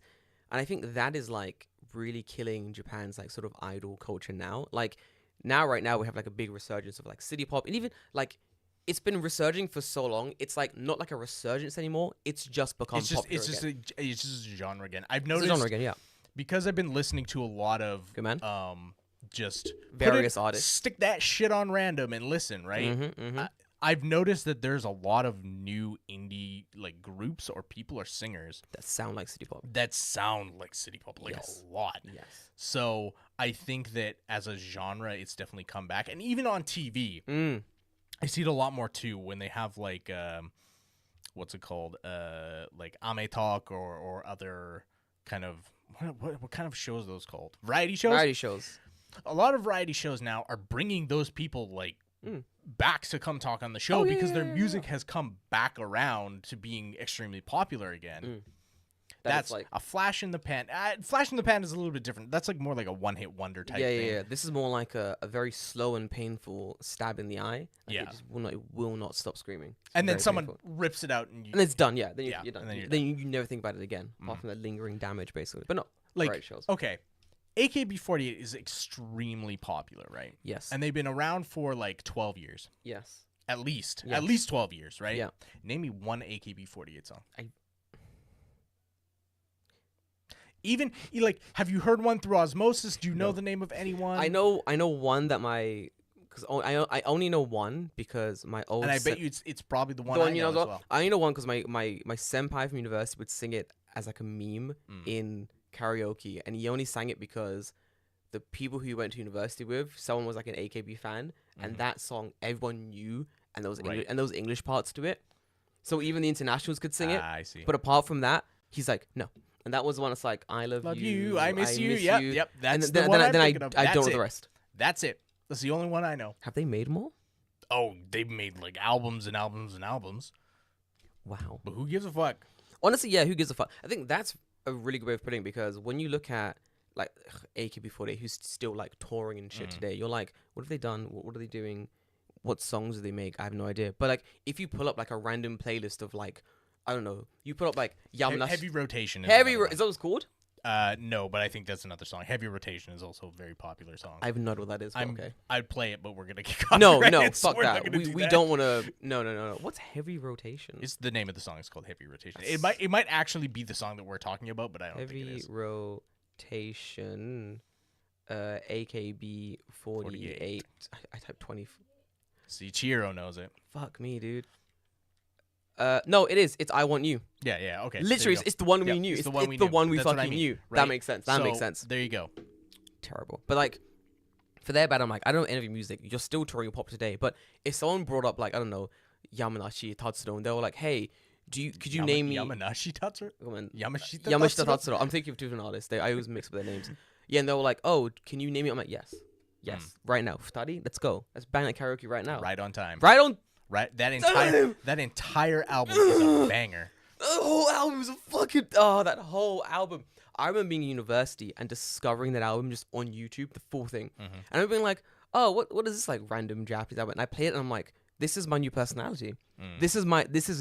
Speaker 1: and I think that is like really killing Japan's like sort of idol culture now. Like right now we have like a big resurgence of like city pop, and even like it's been resurging for so long. It's like not like a resurgence anymore. It's just become popular
Speaker 2: it's just
Speaker 1: again.
Speaker 2: It's just a genre again. I've noticed
Speaker 1: it's a genre again, yeah.
Speaker 2: Because I've been listening to a lot of just
Speaker 1: various artists.
Speaker 2: Stick that shit on random and listen, right? I've noticed that there's a lot of new indie like groups or people or singers
Speaker 1: that sound like city pop.
Speaker 2: Like a lot.
Speaker 1: Yes.
Speaker 2: So I think that as a genre, it's definitely come back, and even on TV, I see it a lot more too when they have like what's it called, like Ame Talk or other kind of what kind of shows are those called? Variety shows.
Speaker 1: Variety shows.
Speaker 2: A lot of variety shows now are bringing those people like back to come talk on the show because their music has come back around to being extremely popular again. That's like a flash in the pan. Flash in the pan is a little bit different. That's like more like a one-hit wonder type thing.
Speaker 1: Yeah. This is more like a very slow and painful stab in the eye. Like it just will not stop screaming. It's
Speaker 2: and then someone rips it out and
Speaker 1: it's done. Yeah, then you're done.
Speaker 2: And
Speaker 1: then you never think about it again, apart from the lingering damage, basically. But no,
Speaker 2: like
Speaker 1: variety shows.
Speaker 2: Okay. AKB48 is extremely popular, right?
Speaker 1: Yes.
Speaker 2: And they've been around for like 12 years.
Speaker 1: Yes.
Speaker 2: At least 12 years, right?
Speaker 1: Yeah.
Speaker 2: Name me one AKB48 song. Even like, have you heard one through osmosis? Do you know the name of anyone?
Speaker 1: I know one that because I only know one because my old.
Speaker 2: And I bet you it's probably the one I know as well.
Speaker 1: I only know one because my senpai from university would sing it as like a meme in karaoke, and he only sang it because the people who he went to university with, someone was like an AKB fan, and that song everyone knew, and there was English parts to it, so even the internationals could sing it.
Speaker 2: I see.
Speaker 1: But apart from that, he's like no, and that was the one that's like I love you,
Speaker 2: I miss you. Yep. That's
Speaker 1: and
Speaker 2: the one
Speaker 1: then I
Speaker 2: That's
Speaker 1: don't know the rest.
Speaker 2: That's it. That's the only one I know.
Speaker 1: Have they made more?
Speaker 2: Oh, they've made like albums and albums and albums.
Speaker 1: Wow.
Speaker 2: But who gives a fuck?
Speaker 1: Honestly, yeah, who gives a fuck? I think that's a really good way of putting it, because when you look at like AKB48, who's still like touring and shit today, you're like, what have they done? What are they doing? What songs do they make? I have no idea. But like, if you pull up like a random playlist of like, I don't know, you put up like Yamanashi.
Speaker 2: Heavy Rotation.
Speaker 1: Is that what it's called?
Speaker 2: No, but I think that's another song. Heavy Rotation is also a very popular song.
Speaker 1: I have no idea what that is. Okay.
Speaker 2: I'd play it, but we're gonna get
Speaker 1: No,
Speaker 2: copyrighted,
Speaker 1: fuck
Speaker 2: so
Speaker 1: that. We don't want to. No. What's Heavy Rotation?
Speaker 2: It's the name of the song. It's called Heavy Rotation. It might actually be the song that we're talking about, but I don't think it is.
Speaker 1: Heavy Rotation, AKB48. I typed 20.
Speaker 2: See, Chiro knows it.
Speaker 1: Fuck me, dude. No, it is. It's I Want You.
Speaker 2: Yeah, okay.
Speaker 1: Literally, it's the one we knew. It's the one we fucking knew. Right? That makes sense. That makes sense.
Speaker 2: There you go.
Speaker 1: Terrible. But like, for their bad, I'm like, I don't know any of your music. You're still touring pop today. But if someone brought up like, I don't know, Yamanashi Tatsuro, and they were like, hey, could you name me
Speaker 2: Yamanashi Tatsuro?
Speaker 1: Yamashita Tatsuro. I'm thinking of different artists. I always mix up their names. Yeah, and they were like, oh, can you name it? I'm like, yes, right now. Study, let's go. Let's bang that karaoke right now.
Speaker 2: Right on time.
Speaker 1: Right,
Speaker 2: that entire album is a banger.
Speaker 1: The whole album is a fucking that whole album. I remember being in university and discovering that album just on YouTube, the full thing, and I'm being like, oh, what is this like random Japanese album? And I play it and I'm like, this is my new personality. This is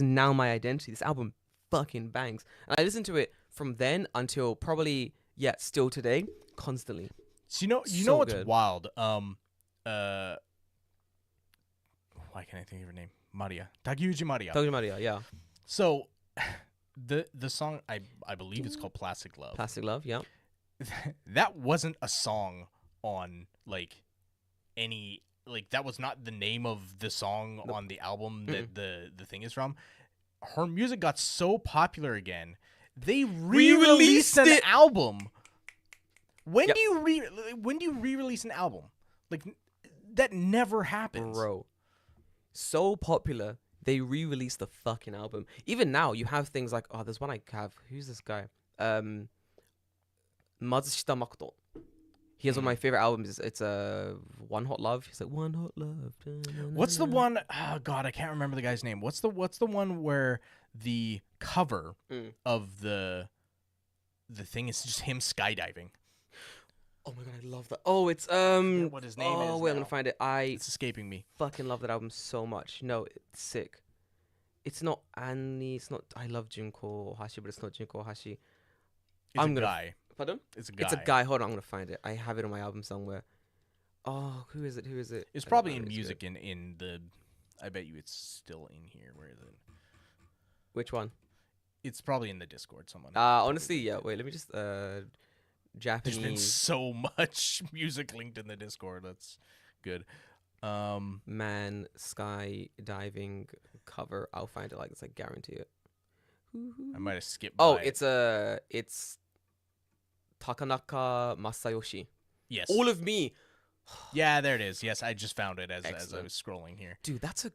Speaker 1: now my identity. This album fucking bangs, and I listened to it from then until probably still today, constantly.
Speaker 2: So you know what's wild? Why can't I think of her name? Maria. Takeuchi Maria.
Speaker 1: Takeuchi Maria, yeah.
Speaker 2: So, the song, I believe it's called Plastic Love.
Speaker 1: Plastic Love, yeah.
Speaker 2: That wasn't a song on, like, any... Like, that was not the name of the song on the album that the thing is from. Her music got so popular again, they re-released an album. When do you re-release an album? Like, that never happens.
Speaker 1: Bro. So popular, they re-released the fucking album. Even now, you have things like, there's one I have. Who's this guy? Matsushita Makoto. He has one of my favorite albums. It's One Hot Love. He's like, One Hot Love.
Speaker 2: What's the one? Oh God, I can't remember the guy's name. What's the one where the cover of the thing is just him skydiving?
Speaker 1: Oh my god, I love that. Oh, it's
Speaker 2: what his name is.
Speaker 1: Oh wait, I'm gonna find it.
Speaker 2: It's escaping me.
Speaker 1: Fucking love that album so much. No, it's sick. It's not Annie. It's not. I love Junko Hashi, but it's not Junko Hashi.
Speaker 2: It's a guy.
Speaker 1: Pardon?
Speaker 2: It's a guy.
Speaker 1: It's a guy. Hold on, I'm gonna find it. I have it on my album somewhere. Oh, who is it?
Speaker 2: It's probably in music in the. I bet you it's still in here. Where is it?
Speaker 1: Which one?
Speaker 2: It's probably in the Discord. Someone.
Speaker 1: Honestly, yeah. Wait, let me just Japanese.
Speaker 2: There's been so much music linked in the Discord. That's good.
Speaker 1: Man skydiving cover. I'll find it like this. I guarantee it.
Speaker 2: I might have skipped.
Speaker 1: Oh,
Speaker 2: by
Speaker 1: it's Takanaka Masayoshi.
Speaker 2: Yes.
Speaker 1: All of Me.
Speaker 2: Yeah, there it is. Yes, I just found it as I
Speaker 1: Excellent.
Speaker 2: was scrolling here.
Speaker 1: Dude, that's a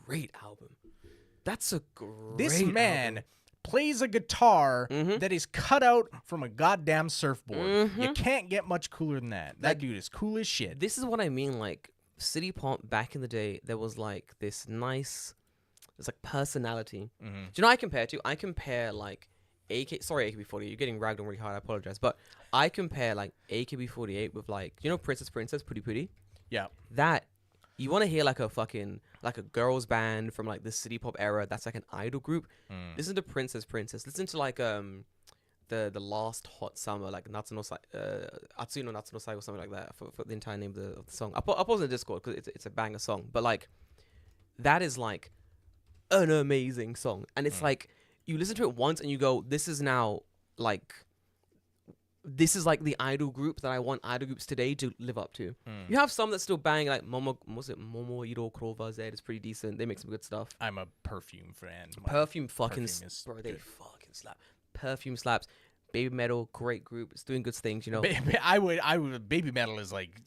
Speaker 1: great album. That's a great
Speaker 2: This man
Speaker 1: album.
Speaker 2: plays a guitar
Speaker 1: Mhm.
Speaker 2: that is cut out from a goddamn surfboard. You
Speaker 1: Mhm.
Speaker 2: can't get much cooler than that. That
Speaker 1: Like,
Speaker 2: dude is cool as shit.
Speaker 1: This is what I mean. Like city pop back in the day, there was like this nice, there's like personality.
Speaker 2: Mhm.
Speaker 1: Do you know what I compare to? I compare like AKB48. You're getting ragged on really hard. I apologize, but I compare like AKB48 with like, you know, Princess Pretty Pretty.
Speaker 2: Yeah.
Speaker 1: That you want to hear like a fucking like a girls band from like the city pop era. That's like an idol group. Listen to Princess. Listen to like the last hot summer, like Natsu no Atsui no Natsu no Sai or something like that for the entire name of the song. I'll post it in Discord because it's a banger song. But like that is like an amazing song, and it's like you listen to it once and you go, this is now like. This is like the idol group that I want idol groups today to live up to. You have some that still bang, like Momo Iro Kurova Z is pretty decent. They make some good stuff.
Speaker 2: I'm a Perfume fan.
Speaker 1: Perfume fucking
Speaker 2: Perfume is
Speaker 1: they
Speaker 2: good.
Speaker 1: fucking slap. Perfume slaps. Baby Metal, great group. It's doing good things, you know.
Speaker 2: I would. Baby Metal is like,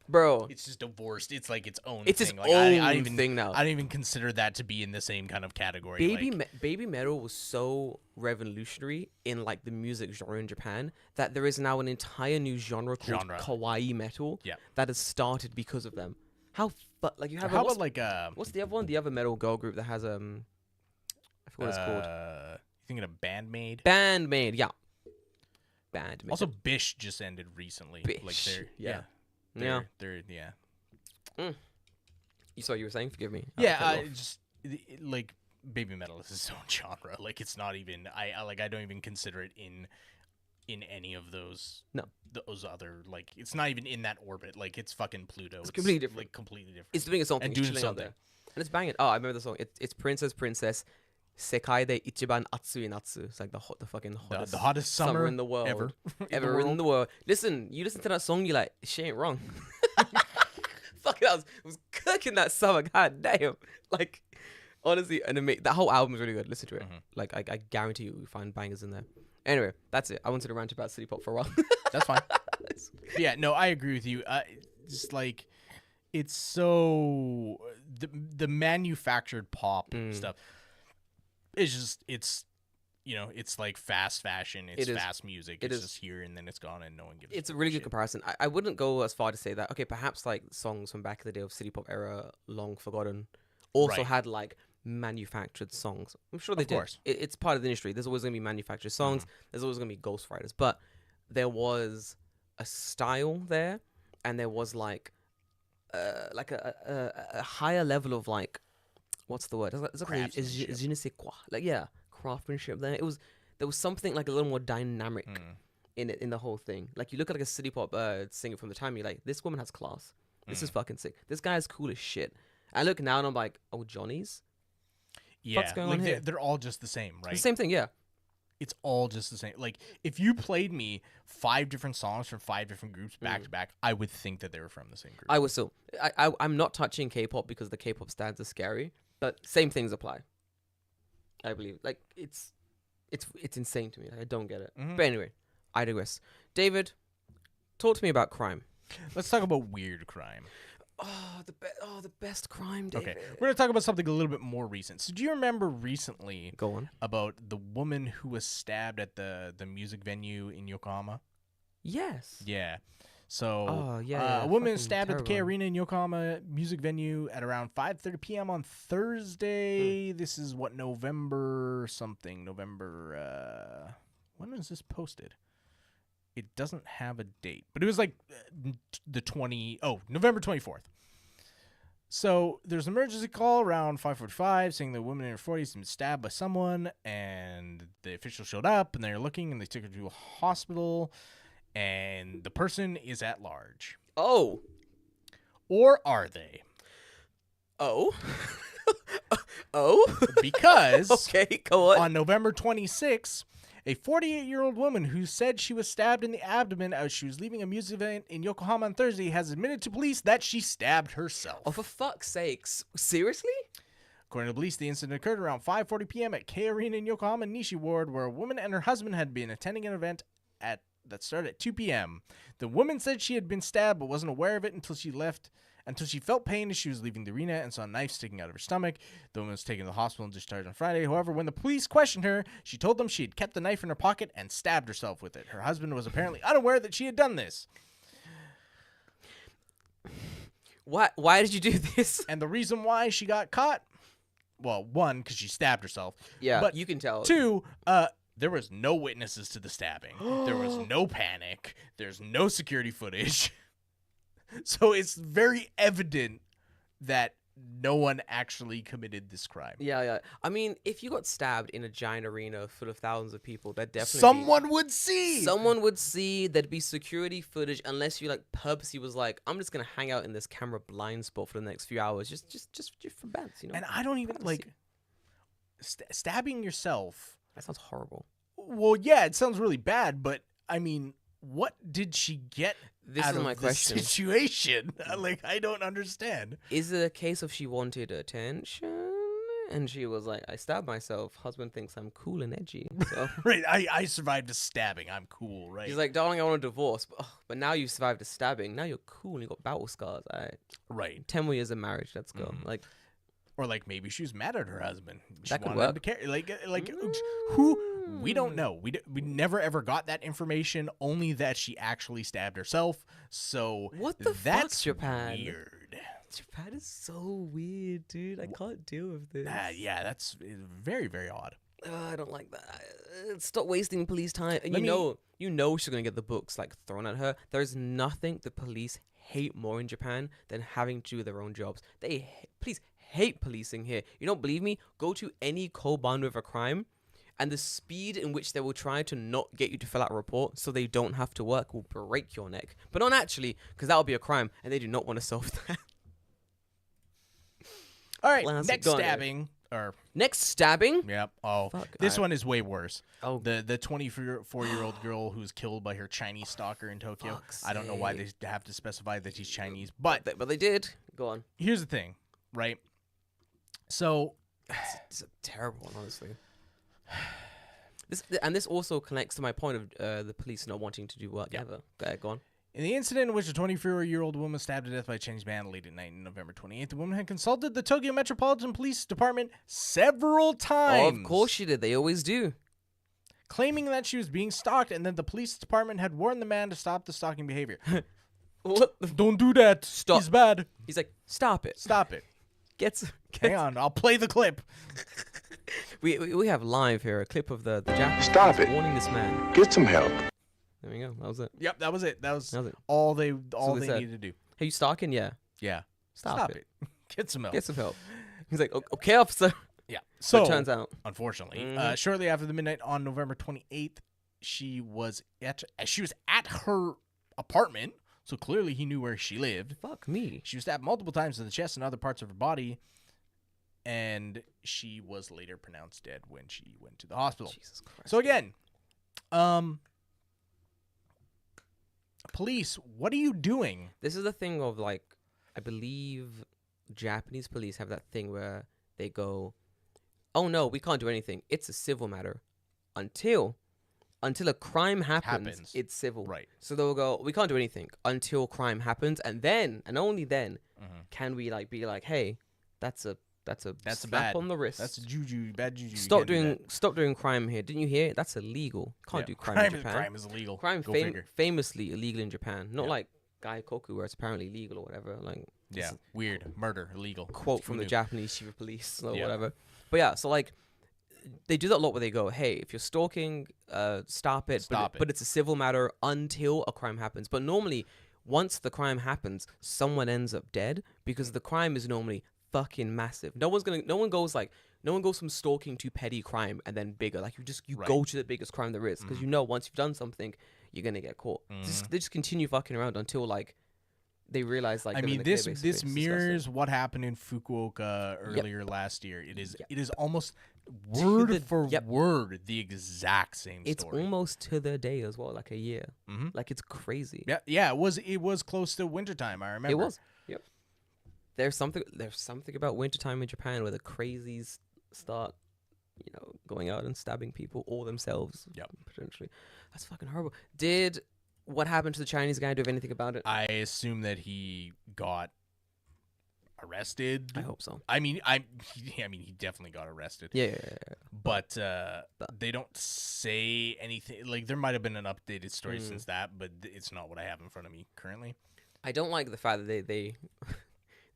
Speaker 1: Bro,
Speaker 2: it's just divorced. It's like its own.
Speaker 1: it's
Speaker 2: thing.
Speaker 1: its
Speaker 2: Like,
Speaker 1: own
Speaker 2: I even,
Speaker 1: thing now.
Speaker 2: I don't even consider that to be in the same kind of category.
Speaker 1: Baby Metal was so revolutionary in like the music genre in Japan that there is now an entire new genre called kawaii metal that has started because of them. Like you have
Speaker 2: How about like
Speaker 1: what's the other one? The other metal girl group that has I forgot what it's called.
Speaker 2: You thinking of Bandmaid?
Speaker 1: Bandmaid, yeah. Bandmaid.
Speaker 2: Also, Bish just ended recently. Like
Speaker 1: Bish,
Speaker 2: they're
Speaker 1: yeah.
Speaker 2: They're
Speaker 1: You saw what you were saying? Forgive me.
Speaker 2: Just like Baby Metal is its own genre. Like it's not even. I don't even consider it in any of those.
Speaker 1: No.
Speaker 2: Those other like it's not even in that orbit. Like it's fucking Pluto. It's
Speaker 1: completely different.
Speaker 2: Like completely different.
Speaker 1: It's doing its own thing.
Speaker 2: And
Speaker 1: It's
Speaker 2: doing
Speaker 1: chilling out
Speaker 2: something.
Speaker 1: there. And it's banging. Oh, I remember the song. It's Princess. Sekai de ichiban atsui natsu. It's like the fucking hottest,
Speaker 2: the hottest summer
Speaker 1: in the world
Speaker 2: ever.
Speaker 1: ever in the world. Listen, you listen to that song, you're like, she ain't wrong. Fuck it, I was cooking that summer. God damn. Like, honestly, that whole album is really good. Listen to it. Like, I guarantee you find bangers in there. Anyway, that's it. I wanted to rant about city pop for a while.
Speaker 2: That's fine. Yeah, no, I agree with you. Just like it's so the manufactured pop stuff. It's like fast fashion. It's fast music. It's just here and then it's gone and no one gives.
Speaker 1: It's a really good comparison. I wouldn't go as far to say that. Okay, perhaps like songs from back in the day of city pop era, long forgotten, also had like manufactured songs. I'm sure they did.
Speaker 2: Of course.
Speaker 1: It's part of the industry. There's always gonna be manufactured songs. There's always gonna be ghostwriters, but there was a style there, and there was like a higher level of like. What's the word? Je ne sais quoi. Like craftsmanship there. There was something like a little more dynamic in it, in the whole thing. Like you look at like a city pop singer from the time, you're like, this woman has class. This is fucking sick. This guy is cool as shit. I look now and I'm like, oh, Johnny's?
Speaker 2: Yeah,
Speaker 1: what's going
Speaker 2: like
Speaker 1: on here?
Speaker 2: they're all just the same, right?
Speaker 1: The same thing, yeah.
Speaker 2: It's all just the same. Like if you played me 5 different songs from 5 different groups back to back, I would think that they were from the same group.
Speaker 1: I would still. I'm not touching K-pop because the K-pop stands are scary. But same things apply. I believe. Like it's insane to me. Like, I don't get it. But anyway, I digress. David, talk to me about crime.
Speaker 2: Let's talk about weird crime.
Speaker 1: The best crime, David.
Speaker 2: Okay, we're gonna talk about something a little bit more recent. So, do you remember recently
Speaker 1: Go on.
Speaker 2: about the woman who was stabbed at the music venue in Yokohama?
Speaker 1: Yes.
Speaker 2: Yeah. So,
Speaker 1: a
Speaker 2: woman
Speaker 1: fucking
Speaker 2: started at the K
Speaker 1: terrible.
Speaker 2: Arena in Yokohama music venue at around 5:30 p.m. on Thursday. This is what November. When was this posted? It doesn't have a date, but it was like November 24th. So there's an emergency call around 5:45 saying the woman in her 40s has been stabbed by someone, and the officials showed up and they're looking and they took her to a hospital, and the person is at large.
Speaker 1: Oh.
Speaker 2: Or are they?
Speaker 1: Oh. Oh.
Speaker 2: Because
Speaker 1: Okay, go on.
Speaker 2: on November 26th, A 48-year-old woman who said she was stabbed in the abdomen as she was leaving a music event in Yokohama on Thursday has admitted to police that she stabbed herself.
Speaker 1: Oh, for fuck's sakes. Seriously?
Speaker 2: According to police, the incident occurred around 5:40 p.m. at K Arena in Yokohama Nishi Ward, where a woman and her husband had been attending an event that started at 2 p.m. The woman said she had been stabbed but wasn't aware of it until she felt pain as she was leaving the arena and saw a knife sticking out of her stomach. The woman was taken to the hospital and discharged on Friday. However, when the police questioned her, she told them she had kept the knife in her pocket and stabbed herself with it. Her husband was apparently unaware that she had done this.
Speaker 1: Why did you do this?
Speaker 2: And the reason why she got caught, well, one, because she stabbed herself.
Speaker 1: Yeah,
Speaker 2: but
Speaker 1: you can tell.
Speaker 2: Two, there was no witnesses to the stabbing. There was no panic. There's no security footage. So it's very evident that no one actually committed this crime.
Speaker 1: Yeah. I mean, if you got stabbed in a giant arena full of thousands of people, that definitely
Speaker 2: Someone would see.
Speaker 1: Someone would see. There'd be security footage, unless you like purposely was like, I'm just gonna hang out in this camera blind spot for the next few hours, just for bets, you know.
Speaker 2: And I don't even like stabbing yourself.
Speaker 1: That sounds horrible.
Speaker 2: Well, yeah, it sounds really bad, but I mean, what did she get
Speaker 1: This
Speaker 2: out
Speaker 1: is
Speaker 2: of
Speaker 1: my
Speaker 2: this
Speaker 1: question.
Speaker 2: Situation? Like, I don't understand.
Speaker 1: Is it a case of she wanted attention and she was like, I stabbed myself. Husband thinks I'm cool and edgy. So
Speaker 2: Right, I survived a stabbing. I'm cool, right?
Speaker 1: he's like, darling, I want a divorce. But now you survived a stabbing. Now you're cool and you got battle scars. All right.
Speaker 2: right.
Speaker 1: 10 more years of marriage. Let's go. Like,
Speaker 2: Or like maybe she was mad at her husband. She
Speaker 1: That could
Speaker 2: wanted him
Speaker 1: work.
Speaker 2: to carry, like who we don't know. We never ever got that information. Only that she actually stabbed herself. So
Speaker 1: What the
Speaker 2: that's
Speaker 1: fuck's Japan?
Speaker 2: weird.
Speaker 1: Japan is so weird, dude. I can't deal with this.
Speaker 2: Yeah, that's very very odd.
Speaker 1: I don't like that. Stop wasting police time. And
Speaker 2: Let
Speaker 1: you know she's gonna get the books like thrown at her. There's nothing the police hate more in Japan than having to do their own jobs. Police hate policing here. You don't believe me? Go to any Koban with a crime, and the speed in which they will try to not get you to fill out a report so they don't have to work will break your neck. But not actually, because that will be a crime, and they do not want to solve that.
Speaker 2: All right,
Speaker 1: Classic.
Speaker 2: next
Speaker 1: Go on,
Speaker 2: stabbing or
Speaker 1: Next stabbing.
Speaker 2: yep. Oh,
Speaker 1: Fuck,
Speaker 2: this one is way worse.
Speaker 1: Oh,
Speaker 2: The 24-year-old girl who's killed by her Chinese stalker in Tokyo.
Speaker 1: Fuck's
Speaker 2: I don't know why they have to specify that he's Chinese, but
Speaker 1: but they did. Go on.
Speaker 2: here's the thing, right? So
Speaker 1: It's a terrible one, honestly. This also connects to my point of the police not wanting to do work ever. Go on.
Speaker 2: in the incident in which a 24-year-old woman was stabbed to death by a Chinese man late at night on November 28th, the woman had consulted the Tokyo Metropolitan Police Department several times.
Speaker 1: Of course she did. They always do.
Speaker 2: Claiming that she was being stalked and that the police department had warned the man to stop the stalking behavior.
Speaker 1: What?
Speaker 2: Don't do that.
Speaker 1: Stop.
Speaker 2: He's bad.
Speaker 1: He's like, stop it.
Speaker 2: Stop it. Hang on. I'll play the clip.
Speaker 1: We have live here a clip of the Japanese
Speaker 4: Stop it.
Speaker 1: warning this man.
Speaker 4: Get some help.
Speaker 1: There we go. That was it.
Speaker 2: Yep, that was it. That was
Speaker 1: That was it.
Speaker 2: all they
Speaker 1: they said.
Speaker 2: needed to do.
Speaker 1: Hey, you stalking? Yeah.
Speaker 2: Yeah.
Speaker 1: Stop it.
Speaker 2: Get some help.
Speaker 1: Get some help. He's like, okay, officer.
Speaker 2: Yeah.
Speaker 1: So
Speaker 2: So
Speaker 1: it turns out.
Speaker 2: unfortunately, shortly after the midnight on November 28th, she was at her apartment. So clearly he knew where she lived.
Speaker 1: Fuck me.
Speaker 2: She was stabbed multiple times in the chest and other parts of her body, and she was later pronounced dead when she went to the hospital.
Speaker 1: Jesus Christ.
Speaker 2: So again, police, what are you doing?
Speaker 1: This is the thing of like, I believe Japanese police have that thing where they go, oh no, we can't do anything. It's a civil matter. Until a crime happens, it's civil.
Speaker 2: Right.
Speaker 1: So they'll go, we can't do anything until crime happens, and then and only then can we like be like, hey, that's a slap
Speaker 2: bad
Speaker 1: on the wrist.
Speaker 2: That's juju, bad juju. You
Speaker 1: Stop
Speaker 2: can't do that.
Speaker 1: stop doing crime here. Didn't you hear? That's illegal. Can't do crime in Japan.
Speaker 2: Crime is illegal.
Speaker 1: Crime
Speaker 2: Go figure.
Speaker 1: famously illegal in Japan. Not like Gaikoku where it's apparently legal or whatever. Like
Speaker 2: Yeah, weird. Murder, illegal.
Speaker 1: quote from
Speaker 2: Who
Speaker 1: the
Speaker 2: knew?
Speaker 1: Japanese chief of police or
Speaker 2: Yeah.
Speaker 1: whatever. But yeah, so like they do that a lot where they go, hey, if you're stalking, stop it.
Speaker 2: Stop it.
Speaker 1: But it's a civil matter until a crime happens. But normally, once the crime happens, someone ends up dead because the crime is normally fucking massive. No one goes from stalking to petty crime and then bigger. Like you
Speaker 2: Right.
Speaker 1: go to the biggest crime there is because you know once you've done something, you're gonna get caught. They just continue fucking around until like they realize like
Speaker 2: I
Speaker 1: they're in
Speaker 2: mean,
Speaker 1: the
Speaker 2: this
Speaker 1: clear, basically.
Speaker 2: this
Speaker 1: It's
Speaker 2: mirrors what happened in Fukuoka earlier last year. It is almost
Speaker 1: To
Speaker 2: word
Speaker 1: the-
Speaker 2: for
Speaker 1: yep.
Speaker 2: word the exact same
Speaker 1: It's
Speaker 2: story.
Speaker 1: almost to the day as well, like a year.
Speaker 2: Mm-hmm.
Speaker 1: Like it's crazy.
Speaker 2: Yeah. It was close to wintertime. I remember.
Speaker 1: It was. Yep. There's something about wintertime in Japan where the crazies start, going out and stabbing people or themselves.
Speaker 2: Yep.
Speaker 1: Potentially. That's fucking horrible. Did what happened to the Chinese guy do anything about it?
Speaker 2: I assume that he got arrested.
Speaker 1: I hope so.
Speaker 2: I mean, he definitely got arrested.
Speaker 1: Yeah.
Speaker 2: But they don't say anything. Like, there might have been an updated story since that, but it's not what I have in front of me currently.
Speaker 1: I don't like the fact that they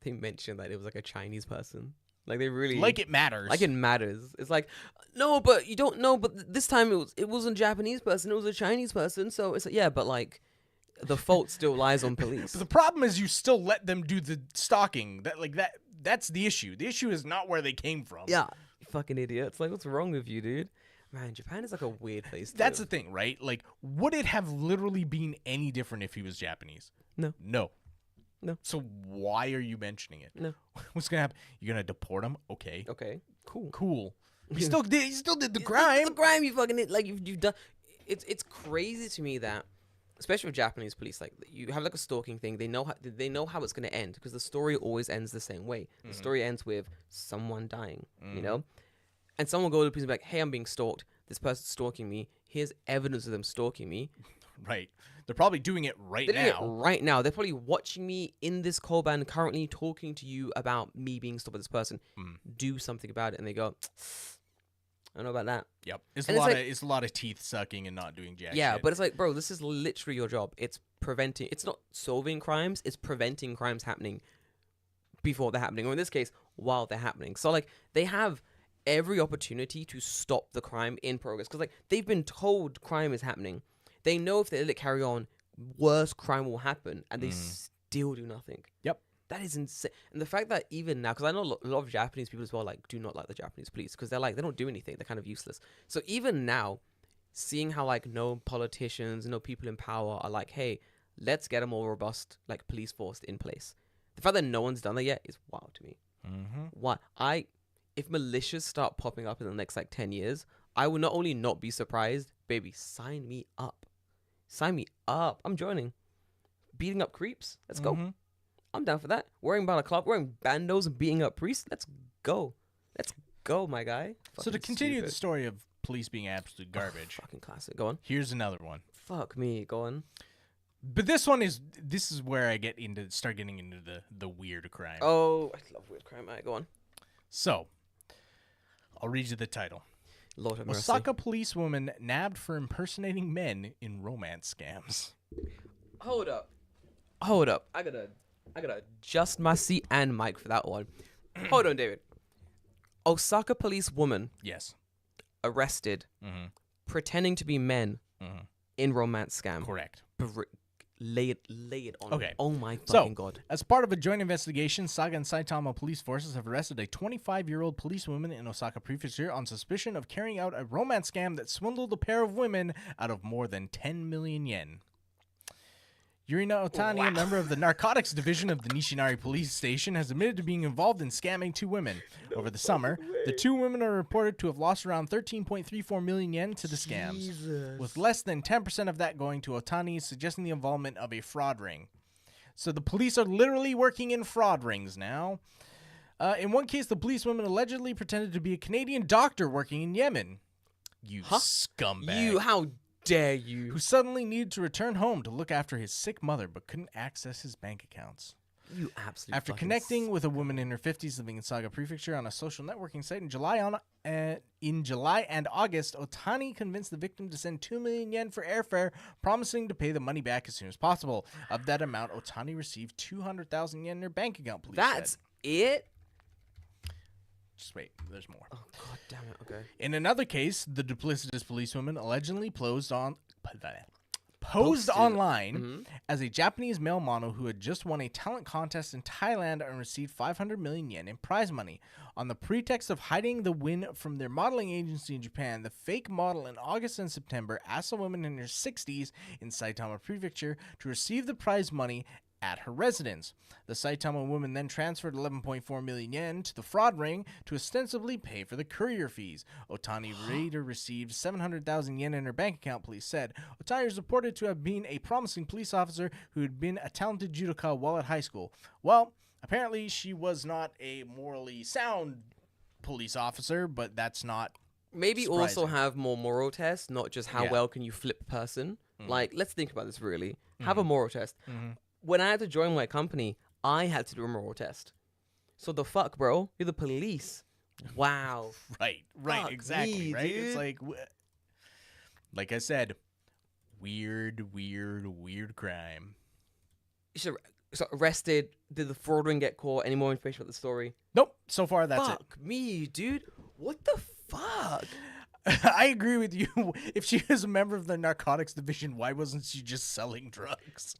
Speaker 1: they mentioned that it was like a Chinese person. Like they really
Speaker 2: Like it matters.
Speaker 1: Like it matters. It's like, no, but you don't know. But this time it wasn't a Japanese person. It was a Chinese person. So it's like, yeah, but like the fault still lies on police.
Speaker 2: But the problem is you still let them do the stalking. That's the issue. The issue is not where they came from.
Speaker 1: Yeah, you fucking idiots. Like, what's wrong with you, dude? Man, Japan is like a weird place.
Speaker 2: That's the thing, right? Like, would it have literally been any different if he was Japanese?
Speaker 1: No.
Speaker 2: So why are you mentioning it?
Speaker 1: No.
Speaker 2: What's gonna happen? You're gonna deport him? Okay.
Speaker 1: Okay.
Speaker 2: Cool. He still did the crime.
Speaker 1: It's the crime. You fucking like you've done. It's crazy to me that, especially with Japanese police, like you have like a stalking thing. They know how it's gonna end because the story always ends the same way. The story ends with someone dying, and someone will go to the police and be like, "Hey, I'm being stalked. This person's stalking me. Here's evidence of them stalking me."
Speaker 2: Right. They're probably doing it right
Speaker 1: They're doing
Speaker 2: now.
Speaker 1: it right now. They're probably watching me in this call band currently talking to you about me being stalked by this person. Do something about it, and they go, "I don't know about that."
Speaker 2: Yep. It's a lot of teeth sucking and not doing jack
Speaker 1: Yeah,
Speaker 2: shit.
Speaker 1: but it's like, bro, this is literally your job. It's preventing. It's not solving crimes. It's preventing crimes happening before they're happening, or in this case, while they're happening. So like, they have every opportunity to stop the crime in progress because like they've been told crime is happening. They know if they let it carry on, worse crime will happen, and they still do nothing.
Speaker 2: Yep.
Speaker 1: That is insane. And the fact that even now, because I know a lot of Japanese people as well, like, do not like the Japanese police because they're like, they don't do anything. They're kind of useless. So even now, seeing how like no politicians, no people in power are like, hey, let's get a more robust like police force in place. The fact that no one's done that yet is wild to me. Why? If militias start popping up in the next like 10 years, I will not only not be surprised, baby, sign me up. Sign me up. I'm joining. Beating up creeps. Let's go. I'm down for that. Wearing balaclava, wearing bandos and beating up priests. Let's go. Let's go, my guy.
Speaker 2: So to continue the story of police being absolute garbage.
Speaker 1: Fucking classic. Go on.
Speaker 2: Here's another one.
Speaker 1: Fuck me. Go on.
Speaker 2: But this is where I start getting into the weird crime.
Speaker 1: Oh, I love weird crime. All right, go on.
Speaker 2: So, I'll read you the title.
Speaker 1: Lord have mercy.
Speaker 2: Osaka policewoman nabbed for impersonating men in romance scams.
Speaker 1: Hold up. I gotta adjust my seat and mic for that one. Hold on, David. Osaka police woman
Speaker 2: Yes.
Speaker 1: arrested pretending to be men in romance scam.
Speaker 2: Correct.
Speaker 1: Lay it on.
Speaker 2: Okay.
Speaker 1: Me. Oh my fucking god.
Speaker 2: As part of a joint investigation, Saga and Saitama police forces have arrested a 25-year-old policewoman in Osaka Prefecture on suspicion of carrying out a romance scam that swindled a pair of women out of more than 10 million yen. Yurina Otani, a member of the narcotics division of the Nishinari police station, has admitted to being involved in scamming two women. Over the summer, the two women are reported to have lost around 13.34 million yen to the scams, with less than 10% of that going to Otani, suggesting the involvement of a fraud ring. So the police are literally working in fraud rings now. In one case, the policewoman allegedly pretended to be a Canadian doctor working in Yemen. You scumbag.
Speaker 1: How dare you?
Speaker 2: Who suddenly needed to return home to look after his sick mother but couldn't access his bank accounts.
Speaker 1: You absolutely.
Speaker 2: After connecting with a woman in her 50s living in Saga Prefecture on a social networking site in July and August, Otani convinced the victim to send 2 million yen for airfare, promising to pay the money back as soon as possible. Of that amount, Otani received 200,000 yen in her bank account.
Speaker 1: That's it?
Speaker 2: Just wait, there's more.
Speaker 1: Oh, god damn it, okay.
Speaker 2: In another case, the duplicitous policewoman allegedly posed online as a Japanese male model who had just won a talent contest in Thailand and received 500 million yen in prize money. On the pretext of hiding the win from their modeling agency in Japan, the fake model in August and September asked a woman in her 60s in Saitama Prefecture to receive the prize money at her residence. The Saitama woman then transferred 11.4 million yen to the fraud ring to ostensibly pay for the courier fees. Otani later received 700,000 yen in her bank account, police said. Otani is reported to have been a promising police officer who had been a talented judoka while at high school. Well, apparently she was not a morally sound police officer, but that's not
Speaker 1: Maybe
Speaker 2: surprising.
Speaker 1: also have more moral tests, not just how well can you flip a person. Like, let's think about this really. Have a moral test. When I had to join my company, I had to do a moral test. So the fuck, bro? You're the police. Wow.
Speaker 2: Right,
Speaker 1: Fuck
Speaker 2: exactly,
Speaker 1: me,
Speaker 2: right?
Speaker 1: dude.
Speaker 2: It's like I said, weird crime.
Speaker 1: So arrested. Did the fraud ring get caught? Any more information about the story?
Speaker 2: Nope, so far that's
Speaker 1: Fuck me, dude. What the fuck?
Speaker 2: it. I agree with you. If she was a member of the narcotics division, why wasn't she just selling drugs?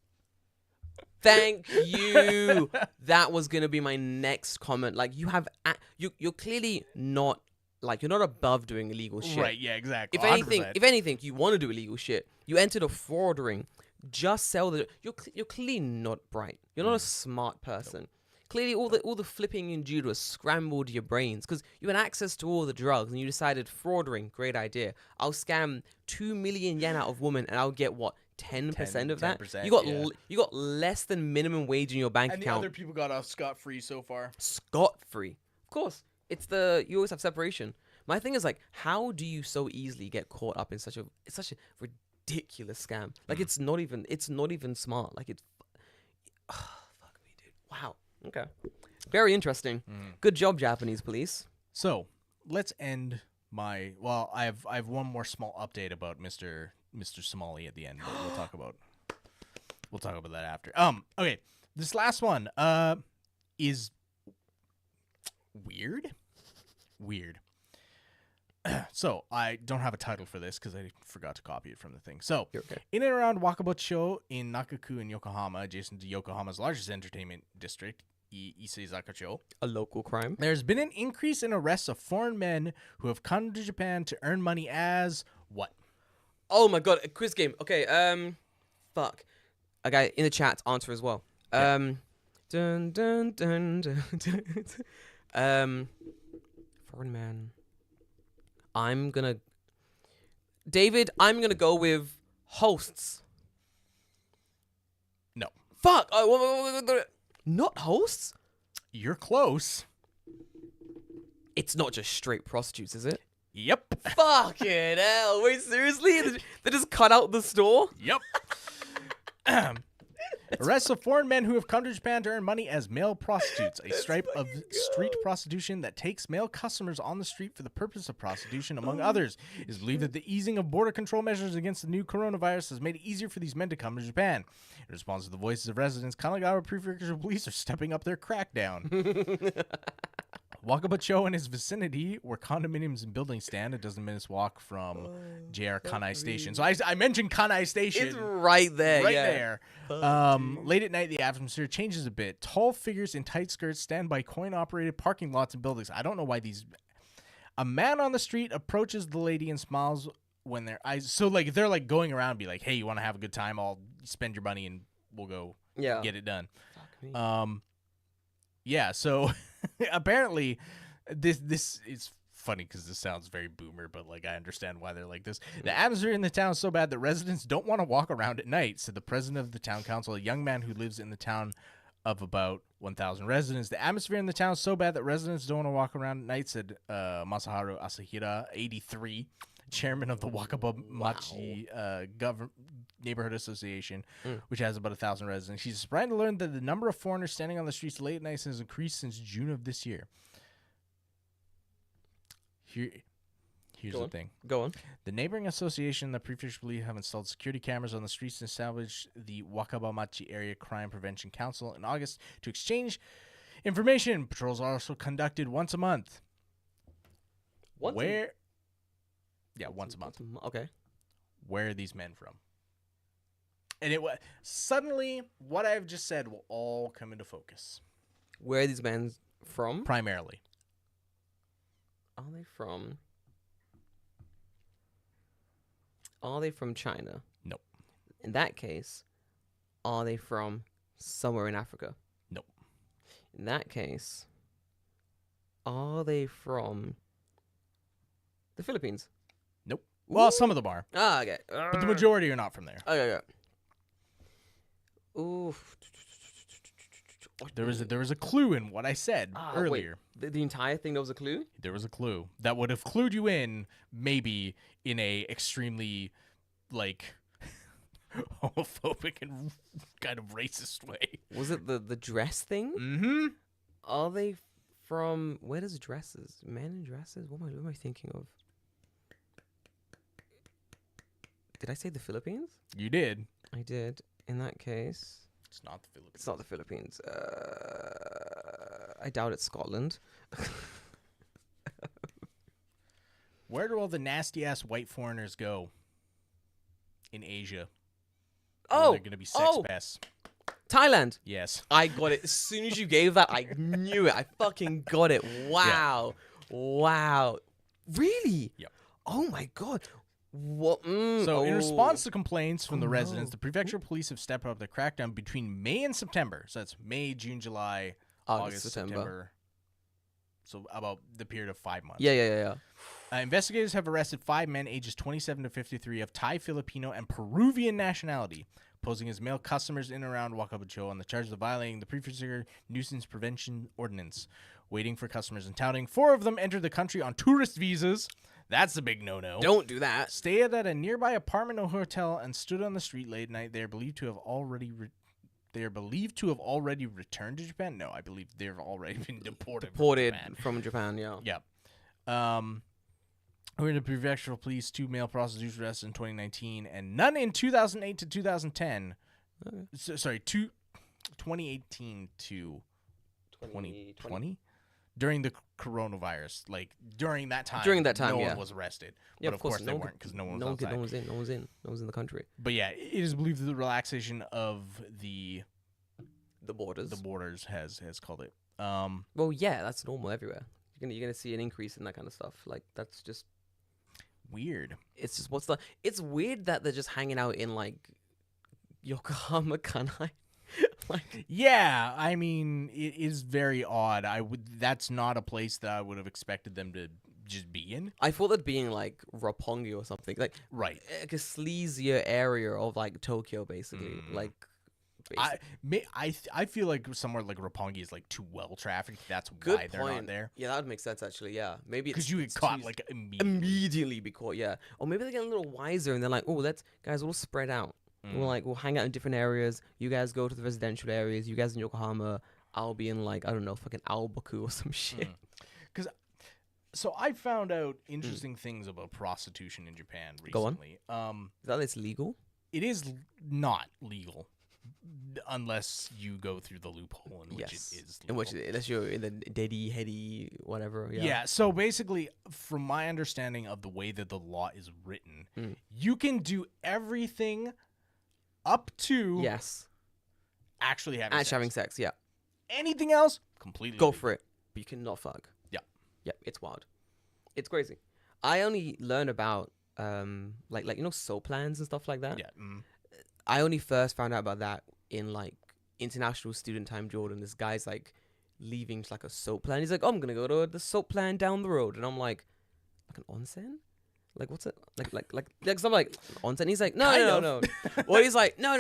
Speaker 1: Thank you. That was gonna be my next comment. Like, you have, you're clearly not, like, you're not above doing illegal shit.
Speaker 2: Right, yeah, exactly.
Speaker 1: If anything, you want to do illegal shit. You entered a fraud ring. Just sell the. You're clearly not bright. You're not a smart person. Clearly, all the flipping and judo has scrambled your brains because you had access to all the drugs and you decided fraud ring, great idea. I'll scam 2 million yen out of woman and I'll get what, 10% of that?
Speaker 2: 10%,
Speaker 1: You got less than minimum wage in your bank
Speaker 2: and
Speaker 1: account.
Speaker 2: the other people got off scot-free so far.
Speaker 1: Scot-free. Of course. You always have separation. My thing is, like, how do you so easily get caught up in such a ridiculous scam? Like, it's not even smart. Like, it's fuck me, dude. Wow. Okay. Very interesting. Good job, Japanese police.
Speaker 2: So let's end my. Well, I have one more small update about Mr. Somali at the end. But we'll talk about that after. Okay. This last one is weird. So I don't have a title for this because I forgot to copy it from the thing. So
Speaker 1: Okay.
Speaker 2: in and around Wakabacho in Nakaku in Yokohama, adjacent to Yokohama's largest entertainment district, Isezakacho,
Speaker 1: A local crime.
Speaker 2: there's been an increase in arrests of foreign men who have come to Japan to earn money as what?
Speaker 1: Oh my god, a quiz game. Okay, fuck. A guy in the chat answer as well. Dun dun dun dun, dun. Foreign man. I'm gonna go with hosts.
Speaker 2: No.
Speaker 1: Fuck. Not hosts?
Speaker 2: You're close.
Speaker 1: It's not just straight prostitutes, is it?
Speaker 2: Yep.
Speaker 1: Fucking hell. Wait, seriously? They just cut out the store?
Speaker 2: Yep. Arrests of foreign men who have come to Japan to earn money as male prostitutes, a stripe of street prostitution that takes male customers on the street for the purpose of prostitution, among others. It is believed that the easing of border control measures against the new coronavirus has made it easier for these men to come to Japan. In response to the voices of residents, Kanagawa Prefectural Police are stepping up their crackdown. Wakabacho and his vicinity, where condominiums and buildings stand, a dozen minutes walk from JR Kanai Station. So I mentioned Kanai Station.
Speaker 1: It's right there.
Speaker 2: Right
Speaker 1: yeah.
Speaker 2: there. Late at night, the atmosphere changes a bit. Tall figures in tight skirts stand by coin-operated parking lots and buildings. I don't know why these... A man on the street approaches the lady and smiles when their eyes... So, like, they're, like, going around and be like, hey, you want to have a good time? I'll spend your money and we'll go get it done.
Speaker 1: Fuck me.
Speaker 2: Yeah, so apparently this is funny because this sounds very boomer, but like I understand why they're like this. The atmosphere in the town is so bad that residents don't want to walk around at night, said the president of the town council, a young man who lives in the town of about 1,000 residents. The atmosphere in the town is so bad that residents don't want to walk around at night, said Masaharu Asahira, 83, chairman of the Wakabamachi Neighborhood Association, which has about 1,000 residents. She's surprised to learn that the number of foreigners standing on the streets late at night has increased since June of this year. Here's the thing.
Speaker 1: Go on.
Speaker 2: The neighboring association, the prefecture believe, have installed security cameras on the streets and established the Wakabamachi Area Crime Prevention Council in August to exchange information. Patrols are also conducted once a month. Once a month.
Speaker 1: Okay.
Speaker 2: Where are these men from? And suddenly what I've just said will all come into focus.
Speaker 1: Where are these men from?
Speaker 2: Primarily.
Speaker 1: Are they from China?
Speaker 2: Nope.
Speaker 1: In that case, are they from somewhere in Africa?
Speaker 2: Nope.
Speaker 1: In that case, are they from the Philippines?
Speaker 2: Nope. Well, some of them are,
Speaker 1: Ah, okay.
Speaker 2: but the majority are not from there.
Speaker 1: Okay. Ooh.
Speaker 2: There was a clue in what I said earlier.
Speaker 1: Wait, the entire thing, there was a clue?
Speaker 2: There was a clue that would have clued you in, maybe in a extremely, like, homophobic and kind of racist way.
Speaker 1: Was it the dress thing?
Speaker 2: Mm-hmm.
Speaker 1: Are they from... Where does dresses? Men in dresses? What am I thinking of? Did I say the Philippines?
Speaker 2: You did.
Speaker 1: I did. In that case...
Speaker 2: It's not the Philippines.
Speaker 1: It's not the Philippines. I doubt it's Scotland.
Speaker 2: Where do all the nasty-ass white foreigners go in Asia?
Speaker 1: Oh!
Speaker 2: They're going to be sex pests.
Speaker 1: Thailand!
Speaker 2: Yes.
Speaker 1: I got it. As soon as you gave that, I knew it. I fucking got it. Wow. Yeah. Wow. Really?
Speaker 2: Yep.
Speaker 1: Oh my god. What?
Speaker 2: In response to complaints from the residents, the prefecture police have stepped up the crackdown between May and September. So that's May, June, July, August, September. So about the period of 5 months.
Speaker 1: Yeah.
Speaker 2: Investigators have arrested 5 men ages 27 to 53 of Thai, Filipino, and Peruvian nationality, posing as male customers in and around Wakabacho on the charge of violating the prefecture nuisance prevention ordinance. Waiting for customers and touting. 4 of them entered the country on tourist visas. That's a big no-no.
Speaker 1: Don't do that.
Speaker 2: Stayed at a nearby apartment or hotel and stood on the street late night. They are believed to have already returned to Japan. No, I believe they've already been deported
Speaker 1: from Japan. Yeah.
Speaker 2: Yeah. According to prefectural police, 2 male prostitutes arrested in 2019 and none in 2008 to 2010. Okay. 2018 to 2020. During the coronavirus, during that time, no one was arrested.
Speaker 1: Yeah,
Speaker 2: but of course they weren't because no one was outside.
Speaker 1: No one was in the country.
Speaker 2: But yeah, it is believed that the relaxation of the borders has called it.
Speaker 1: Well, yeah, that's normal everywhere. You're gonna see an increase in that kind of stuff. Like that's just
Speaker 2: weird.
Speaker 1: It's just it's weird that they're just hanging out in Yokohama, Kanai.
Speaker 2: Yeah, I mean, it is very odd. That's not a place that I would have expected them to just be in.
Speaker 1: I thought they'd be in Roppongi or something,
Speaker 2: right,
Speaker 1: like a sleazier area of Tokyo, basically.
Speaker 2: I feel like somewhere like Roppongi is too well trafficked. That's
Speaker 1: Good
Speaker 2: why they're not there.
Speaker 1: Yeah, that would make sense actually. Yeah, maybe
Speaker 2: because you get caught
Speaker 1: immediately be caught. Yeah, or maybe they get a little wiser and they're like, oh, guys, we'll spread out. We'll hang out in different areas. You guys go to the residential areas. You guys in Yokohama. I'll be in I don't know, fucking Aobaku or some shit.
Speaker 2: So I found out interesting things about prostitution in Japan recently.
Speaker 1: Go on. Is that it's legal?
Speaker 2: It is not legal unless you go through the loophole in which it is legal.
Speaker 1: Unless you're in the deady, heady, whatever.
Speaker 2: Yeah. So basically, from my understanding of the way that the law is written, you can do everything up to actually having sex.
Speaker 1: Yeah.
Speaker 2: Anything else, completely
Speaker 1: go
Speaker 2: legal.
Speaker 1: for it. But you cannot fuck.
Speaker 2: Yeah.
Speaker 1: Yeah, it's wild. It's crazy. I only learn about soul plans and stuff like that.
Speaker 2: Yeah.
Speaker 1: I only first found out about that in international student time Jordan. This guy's leaving a soap plan. He's like, oh, I'm gonna go to the soap plan down the road, and I'm like an onsen? What's it? So I'm like, onsen? He's like, no. Well, he's like, no.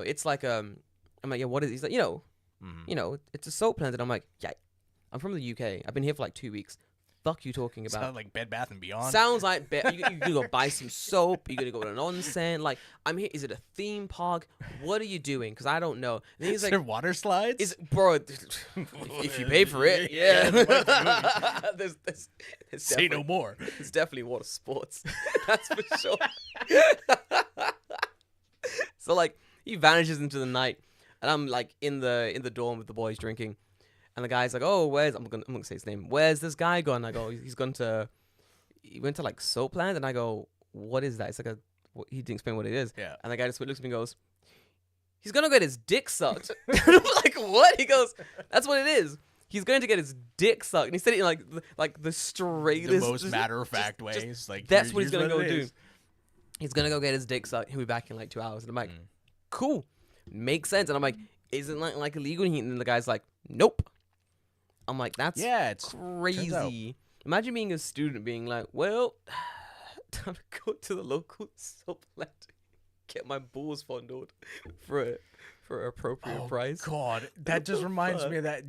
Speaker 1: It's I'm like, yeah, what is it? He's like, it's a soap plan. And I'm like, yeah, I'm from the UK. I've been here for 2 weeks. Fuck you talking about?
Speaker 2: Sounds like Bed Bath & Beyond.
Speaker 1: Sounds like you gonna go buy some soap. You're gonna go to an onsen. I'm here. Is it a theme park? What are you doing? Because I don't know. And he's
Speaker 2: is there water slides?
Speaker 1: Bro, if you pay for it, yeah. there's
Speaker 2: say no more.
Speaker 1: There's definitely water sports. That's for sure. So he vanishes into the night, and I'm in the dorm with the boys drinking. And the guy's like, oh, I'm gonna say his name. Where's this guy gone? I go, he went to soap land. And I go, what is that? It's he didn't explain what it is.
Speaker 2: Yeah.
Speaker 1: And the guy just looks at me and goes, he's gonna get his dick sucked. And I'm like, what? He goes, that's what it is. He's going to get his dick sucked. And he said it in the straightest,
Speaker 2: the most matter-of-fact ways.
Speaker 1: That's what he's gonna go do. He's gonna go get his dick sucked. He'll be back in 2 hours. And I'm like, cool. Makes sense. And I'm like, isn't like illegal? And then the guy's like, nope. I'm like, that's
Speaker 2: it's
Speaker 1: crazy. Imagine being a student being like, well, time to go to the local sublet, get my balls fondled for an appropriate price.
Speaker 2: God, that just reminds me of that.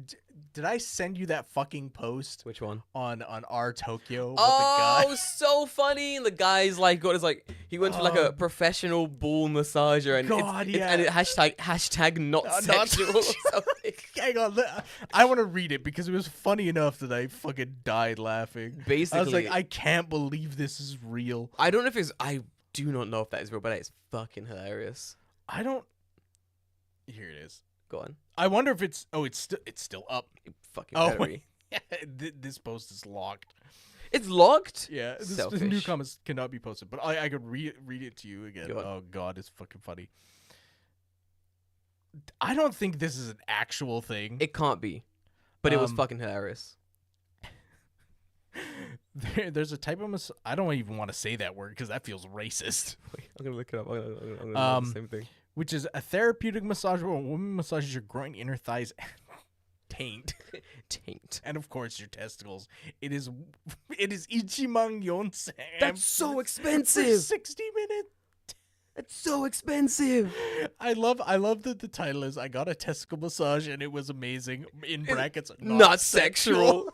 Speaker 2: Did I send you that fucking post?
Speaker 1: Which one?
Speaker 2: On our Tokyo. With
Speaker 1: Oh,
Speaker 2: the guy?
Speaker 1: so funny! And the guy's like, got his like, he went to like a professional ball massager, and and it hashtag not sexual or something.
Speaker 2: Hang on, I want to read it because it was funny enough that I fucking died laughing.
Speaker 1: Basically,
Speaker 2: I was like, I can't believe this is real.
Speaker 1: I don't know if I do not know if that is real, but it's fucking hilarious.
Speaker 2: Here it is.
Speaker 1: Go on.
Speaker 2: I wonder if it's still up.
Speaker 1: You fucking
Speaker 2: wait. This post is locked.
Speaker 1: It's locked?
Speaker 2: Yeah, this new comments cannot be posted, but I could read it to you again. Oh god, it's fucking funny. I don't think this is an actual thing.
Speaker 1: It can't be, but it was fucking hilarious.
Speaker 2: There's a type of I don't even want to say that word because that feels racist.
Speaker 1: Wait, I'm gonna look it up. I'm gonna do the same thing.
Speaker 2: Which is a therapeutic massage where a woman massages your groin, inner thighs, taint, and of course your testicles. It is Ichimang Yonsen.
Speaker 1: That's so expensive.
Speaker 2: For 60 minutes.
Speaker 1: That's so expensive.
Speaker 2: I love that the title is I got a testicle massage and it was amazing. In brackets,
Speaker 1: not sexual.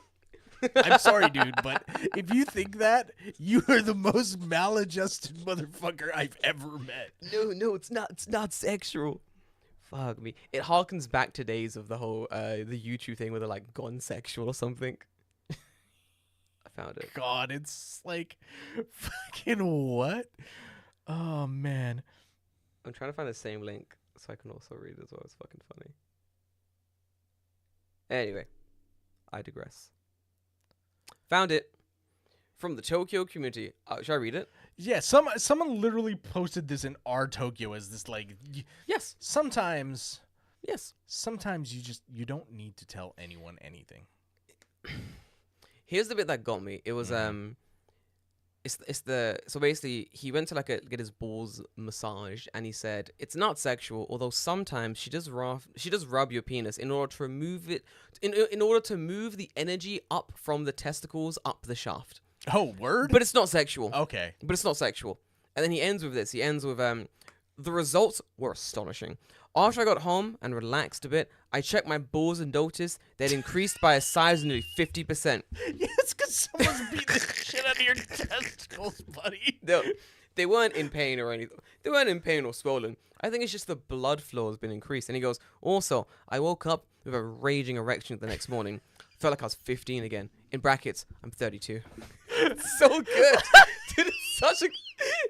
Speaker 2: I'm sorry, dude, but if you think that, you are the most maladjusted motherfucker I've ever met.
Speaker 1: No, it's not. It's not sexual. Fuck me. It harkens back to days of the whole the YouTube thing where they're like gone sexual or something. I found it.
Speaker 2: God, it's like fucking what? Oh man.
Speaker 1: I'm trying to find the same link so I can also read it as well. It's fucking funny. Anyway, I digress. Found it from the Tokyo community. Should I read it?
Speaker 2: Yeah, someone literally posted this in our Tokyo as this like.
Speaker 1: Yes.
Speaker 2: Sometimes.
Speaker 1: Yes.
Speaker 2: Sometimes you don't need to tell anyone anything.
Speaker 1: Here's the bit that got me. It was so basically he went to get his balls massaged and he said it's not sexual, although sometimes she does rub your penis in order to remove it in order to move the energy up from the testicles up the shaft.
Speaker 2: Oh, word?
Speaker 1: But it's not sexual.
Speaker 2: Okay.
Speaker 1: But it's not sexual. And then he ends with this. He ends with the results were astonishing. After I got home and relaxed a bit, I checked my balls and noticed they'd increased by a size of nearly 50%.
Speaker 2: Yes, because someone's beat the shit out of your testicles, buddy.
Speaker 1: No, they weren't in pain or anything. They weren't in pain or swollen. I think it's just the blood flow has been increased. And he goes, also, I woke up with a raging erection the next morning. Felt like I was 15 again. In brackets, I'm 32. It's so good. Dude,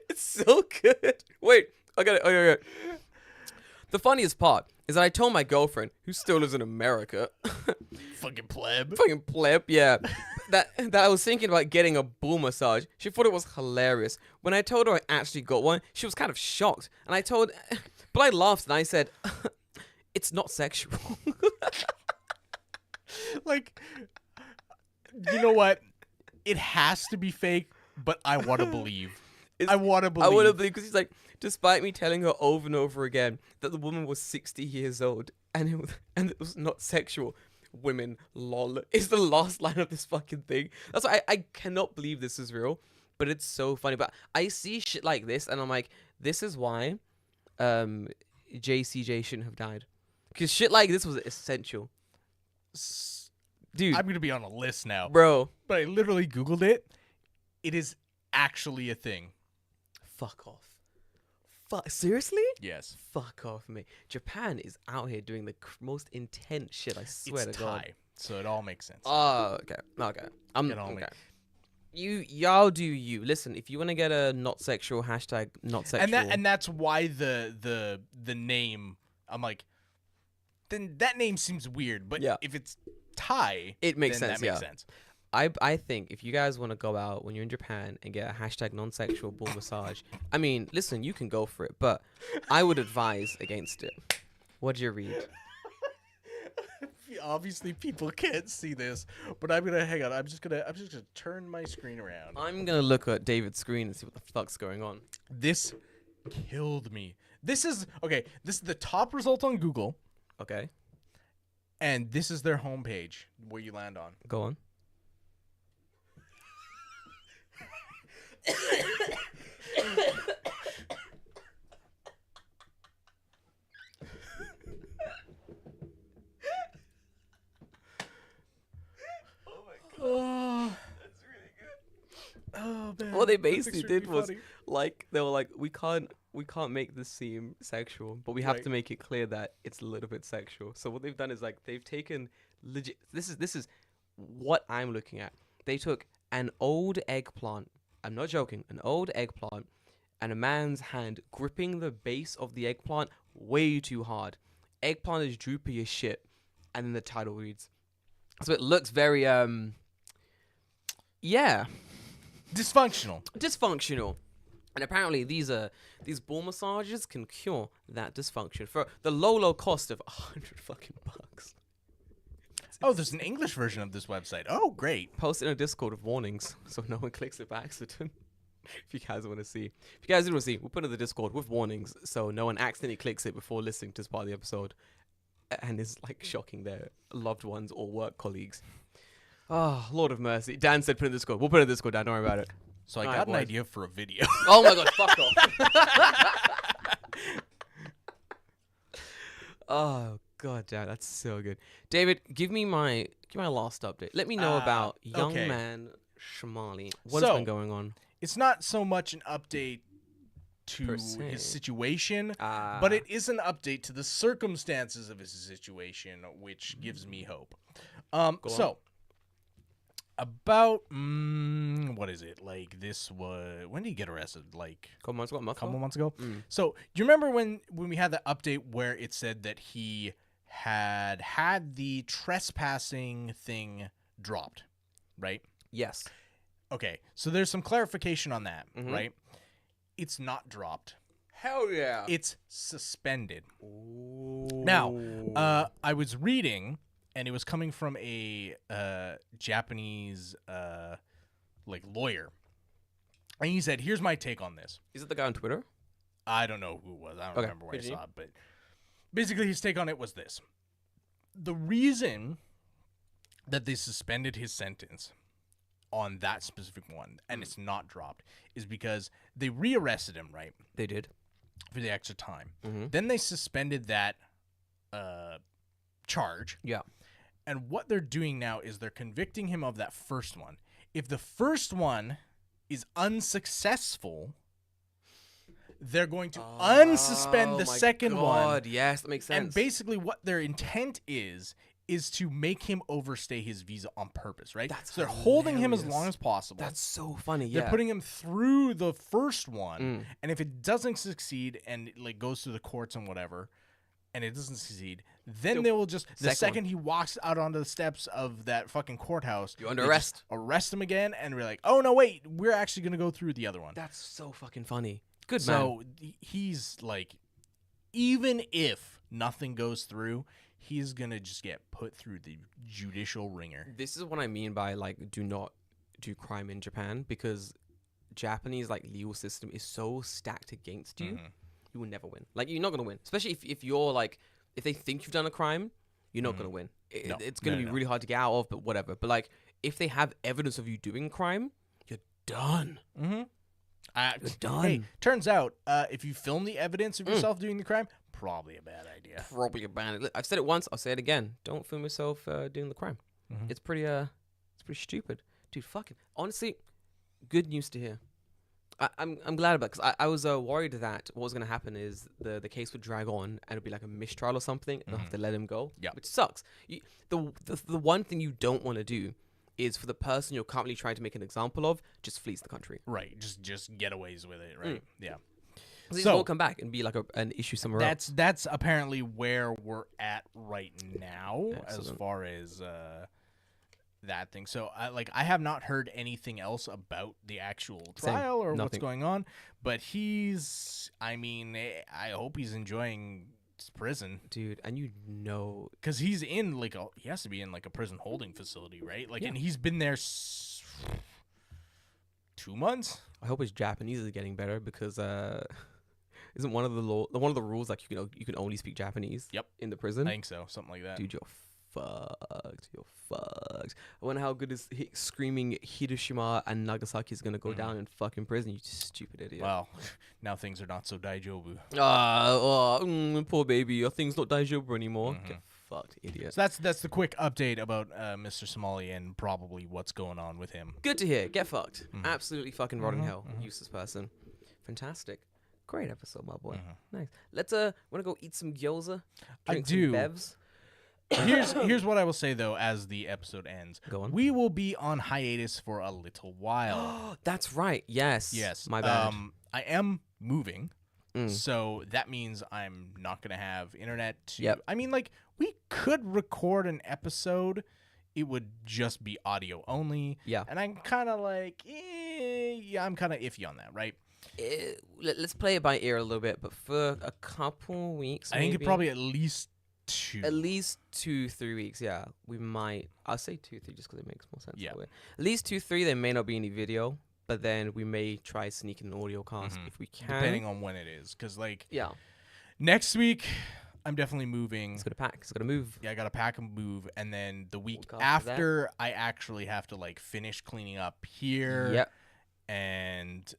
Speaker 1: it's so good. Wait, I got it. Okay. The funniest part is that I told my girlfriend, who still lives in America,
Speaker 2: fucking pleb,
Speaker 1: yeah, that I was thinking about getting a ball massage. She thought it was hilarious. When I told her I actually got one, she was kind of shocked. And but I laughed and I said, it's not sexual.
Speaker 2: Like, you know what? It has to be fake, but I want to believe. I want to believe
Speaker 1: because he's like, despite me telling her over and over again that the woman was 60 years old and it was not sexual. Women, lol, is the last line of this fucking thing. That's why I cannot believe this is real, but it's so funny. But I see shit like this and I'm like, this is why JCJ shouldn't have died. Because shit like this was essential. Dude.
Speaker 2: I'm going to be on a list now.
Speaker 1: Bro.
Speaker 2: But I literally Googled it. It is actually a thing.
Speaker 1: Fuck off. Seriously?
Speaker 2: Yes.
Speaker 1: Fuck off me. Japan is out here doing the most intense shit, I swear to God.
Speaker 2: So it all makes sense.
Speaker 1: Oh, okay. Okay. Y'all do you. Listen, if you want to get a not sexual hashtag not sexual.
Speaker 2: And that's why the name, I'm like, then that name seems weird, but
Speaker 1: yeah.
Speaker 2: if it's Thai,
Speaker 1: it makes sense.
Speaker 2: That makes sense.
Speaker 1: I think if you guys want to go out when you're in Japan and get a hashtag non-sexual ball massage, I mean, listen, you can go for it, but I would advise against it. What do you read?
Speaker 2: Obviously, people can't see this, but I'm gonna hang on. I'm just gonna turn my screen around.
Speaker 1: I'm gonna look at David's screen and see what the fuck's going on.
Speaker 2: This killed me. This is the top result on Google.
Speaker 1: Okay.
Speaker 2: And this is their homepage where you land on.
Speaker 1: Go on.
Speaker 2: Oh, that's really good. Oh man.
Speaker 1: What they basically did was
Speaker 2: funny.
Speaker 1: like they were like, we can't make this seem sexual, but we have
Speaker 2: Right.
Speaker 1: to make it clear that it's a little bit sexual. So what they've done is like they've taken legit. This is what I'm looking at. They took an old eggplant. I'm not joking. An old eggplant, and a man's hand gripping the base of the eggplant way too hard. Eggplant is droopy as shit, and then the title reads. So it looks very yeah. Dysfunctional. And apparently these ball massages can cure that dysfunction for the low cost of $100 fucking bucks.
Speaker 2: Oh, there's an English version of this website. Oh, great.
Speaker 1: Post it in a Discord with warnings so no one clicks it by accident. If you guys want to see. If you guys do want to see, we'll put it in the Discord with warnings so no one accidentally clicks it before listening to this part of the episode and is like shocking their loved ones or work colleagues. Oh, Lord of mercy. Dan said put it in the Discord. We'll put it in the Discord, Dan. Don't worry about it.
Speaker 2: So I
Speaker 1: All
Speaker 2: got
Speaker 1: right,
Speaker 2: an
Speaker 1: boys.
Speaker 2: idea for a video.
Speaker 1: Oh my god, fuck off. Oh god damn, that's so good. David, give me my last update. Let me know about young
Speaker 2: okay.
Speaker 1: man Shamali. What's been going on?
Speaker 2: It's not so much an update to
Speaker 1: Per se.
Speaker 2: his situation, but it is an update to the circumstances of his situation, which gives me hope. So about what is it? Like this was when did he get arrested? Like
Speaker 1: Couple months
Speaker 2: ago. So do you remember when we had the update where it said that he had the trespassing thing dropped, right?
Speaker 1: Yes.
Speaker 2: Okay, so there's some clarification on that, right? It's not dropped.
Speaker 1: Hell yeah.
Speaker 2: It's suspended.
Speaker 1: Ooh.
Speaker 2: Now, I was reading, and it was coming from a Japanese like lawyer, and he said, "Here's my take on this."
Speaker 1: Is it the guy on Twitter?
Speaker 2: I don't know who it was. I don't remember where I
Speaker 1: Continue.
Speaker 2: saw it, but basically his take on it was this: the reason that they suspended his sentence on that specific one, and it's not dropped, is because they rearrested him, right?
Speaker 1: They did.
Speaker 2: For the extra time. Then they suspended that charge.
Speaker 1: Yeah.
Speaker 2: And what they're doing now is they're convicting him of that first one. If the first one is unsuccessful, they're going to unsuspend the second one.
Speaker 1: Yes, that makes sense.
Speaker 2: And basically what their intent is to make him overstay his visa on purpose, right?
Speaker 1: That's
Speaker 2: so they're holding him as
Speaker 1: hilarious.
Speaker 2: long as possible.
Speaker 1: That's so funny. Yeah.
Speaker 2: They're putting him through the first one, and if it doesn't succeed and it like goes through the courts and whatever, and it doesn't succeed, then they will just the second he walks out onto the steps of that fucking courthouse,
Speaker 1: You're under
Speaker 2: they
Speaker 1: arrest.
Speaker 2: just arrest him again, and we're like, oh no, wait, we're actually gonna go through the other one.
Speaker 1: That's so fucking funny. Good man.
Speaker 2: So he's like, even if nothing goes through, he's gonna just get put through the judicial ringer.
Speaker 1: This is what I mean by like do not do crime in Japan, because Japanese like legal system is so stacked against you. You will never win. Like you're not gonna win, especially if you're like if they think you've done a crime, you're not gonna win. It's gonna be really hard to get out of, but whatever. But like if they have evidence of you doing crime, you're done. You're done.
Speaker 2: Hey, turns out if you film the evidence of yourself doing the crime, probably a bad idea.
Speaker 1: Probably a ban. I've said it once. I'll say it again. Don't film yourself doing the crime. It's pretty stupid, dude. Fuck it. Honestly, good news to hear. I'm glad about it, because I was worried that what was gonna happen is the case would drag on and it'd be like a mistrial or something, and they'll have to let him go.
Speaker 2: Yeah.
Speaker 1: Which sucks. The one thing you don't want to do is for the person you're currently trying to make an example of just flees the country.
Speaker 2: Right. Just getaways with it. Right. Yeah.
Speaker 1: They will come back and be like an issue somewhere else.
Speaker 2: That's apparently where we're at right now.
Speaker 1: Excellent.
Speaker 2: As far as that thing. So I have not heard anything else about the actual trial or what's going on, but I I hope he's enjoying his prison,
Speaker 1: dude. And
Speaker 2: because he's in he has to be in like a prison holding facility, right? And he's been there 2 months.
Speaker 1: I hope his Japanese is getting better, because isn't one of the rules like you can only speak Japanese?
Speaker 2: Yep.
Speaker 1: In the prison.
Speaker 2: I think so, something like that.
Speaker 1: Dude, you're fucked. You're fucked. I wonder how good is screaming Hiroshima and Nagasaki is gonna go down in fucking prison. You stupid idiot.
Speaker 2: Well, now things are not so daijobu.
Speaker 1: Poor baby. Your thing's not daijobu anymore. Get fucked, idiot.
Speaker 2: So that's the quick update about Mr. Somali and probably what's going on with him.
Speaker 1: Good to hear. Get fucked. Absolutely fucking rotten hell. Useless person. Fantastic. Great episode, my boy. Nice. Let's wanna go eat some gyoza? Drink some bevs?
Speaker 2: Here's what I will say though as the episode ends.
Speaker 1: Go on.
Speaker 2: We will be on hiatus for a little while.
Speaker 1: That's right. Yes.
Speaker 2: Yes.
Speaker 1: My bad.
Speaker 2: I am moving. So that means I'm not going to have internet to
Speaker 1: Yep.
Speaker 2: I mean, like, we could record an episode. It would just be audio only.
Speaker 1: Yeah.
Speaker 2: And I'm kind of like, I'm kind of iffy on that, right?
Speaker 1: Let's play it by ear a little bit, but for a couple weeks,
Speaker 2: I think it probably at least 2.
Speaker 1: At least 2-3 weeks, yeah. We might. I'll say 2-3 just because it makes more sense.
Speaker 2: Yeah.
Speaker 1: That way. At least 2-3. There may not be any video, but then we may try sneaking an audio cast if we can.
Speaker 2: Depending on when it is, because like
Speaker 1: yeah,
Speaker 2: next week I'm definitely moving.
Speaker 1: It's gonna pack. It's gonna move.
Speaker 2: Yeah, I gotta pack and move, and then the week
Speaker 1: Week after
Speaker 2: after I actually have to like finish cleaning up here.
Speaker 1: Yep.
Speaker 2: And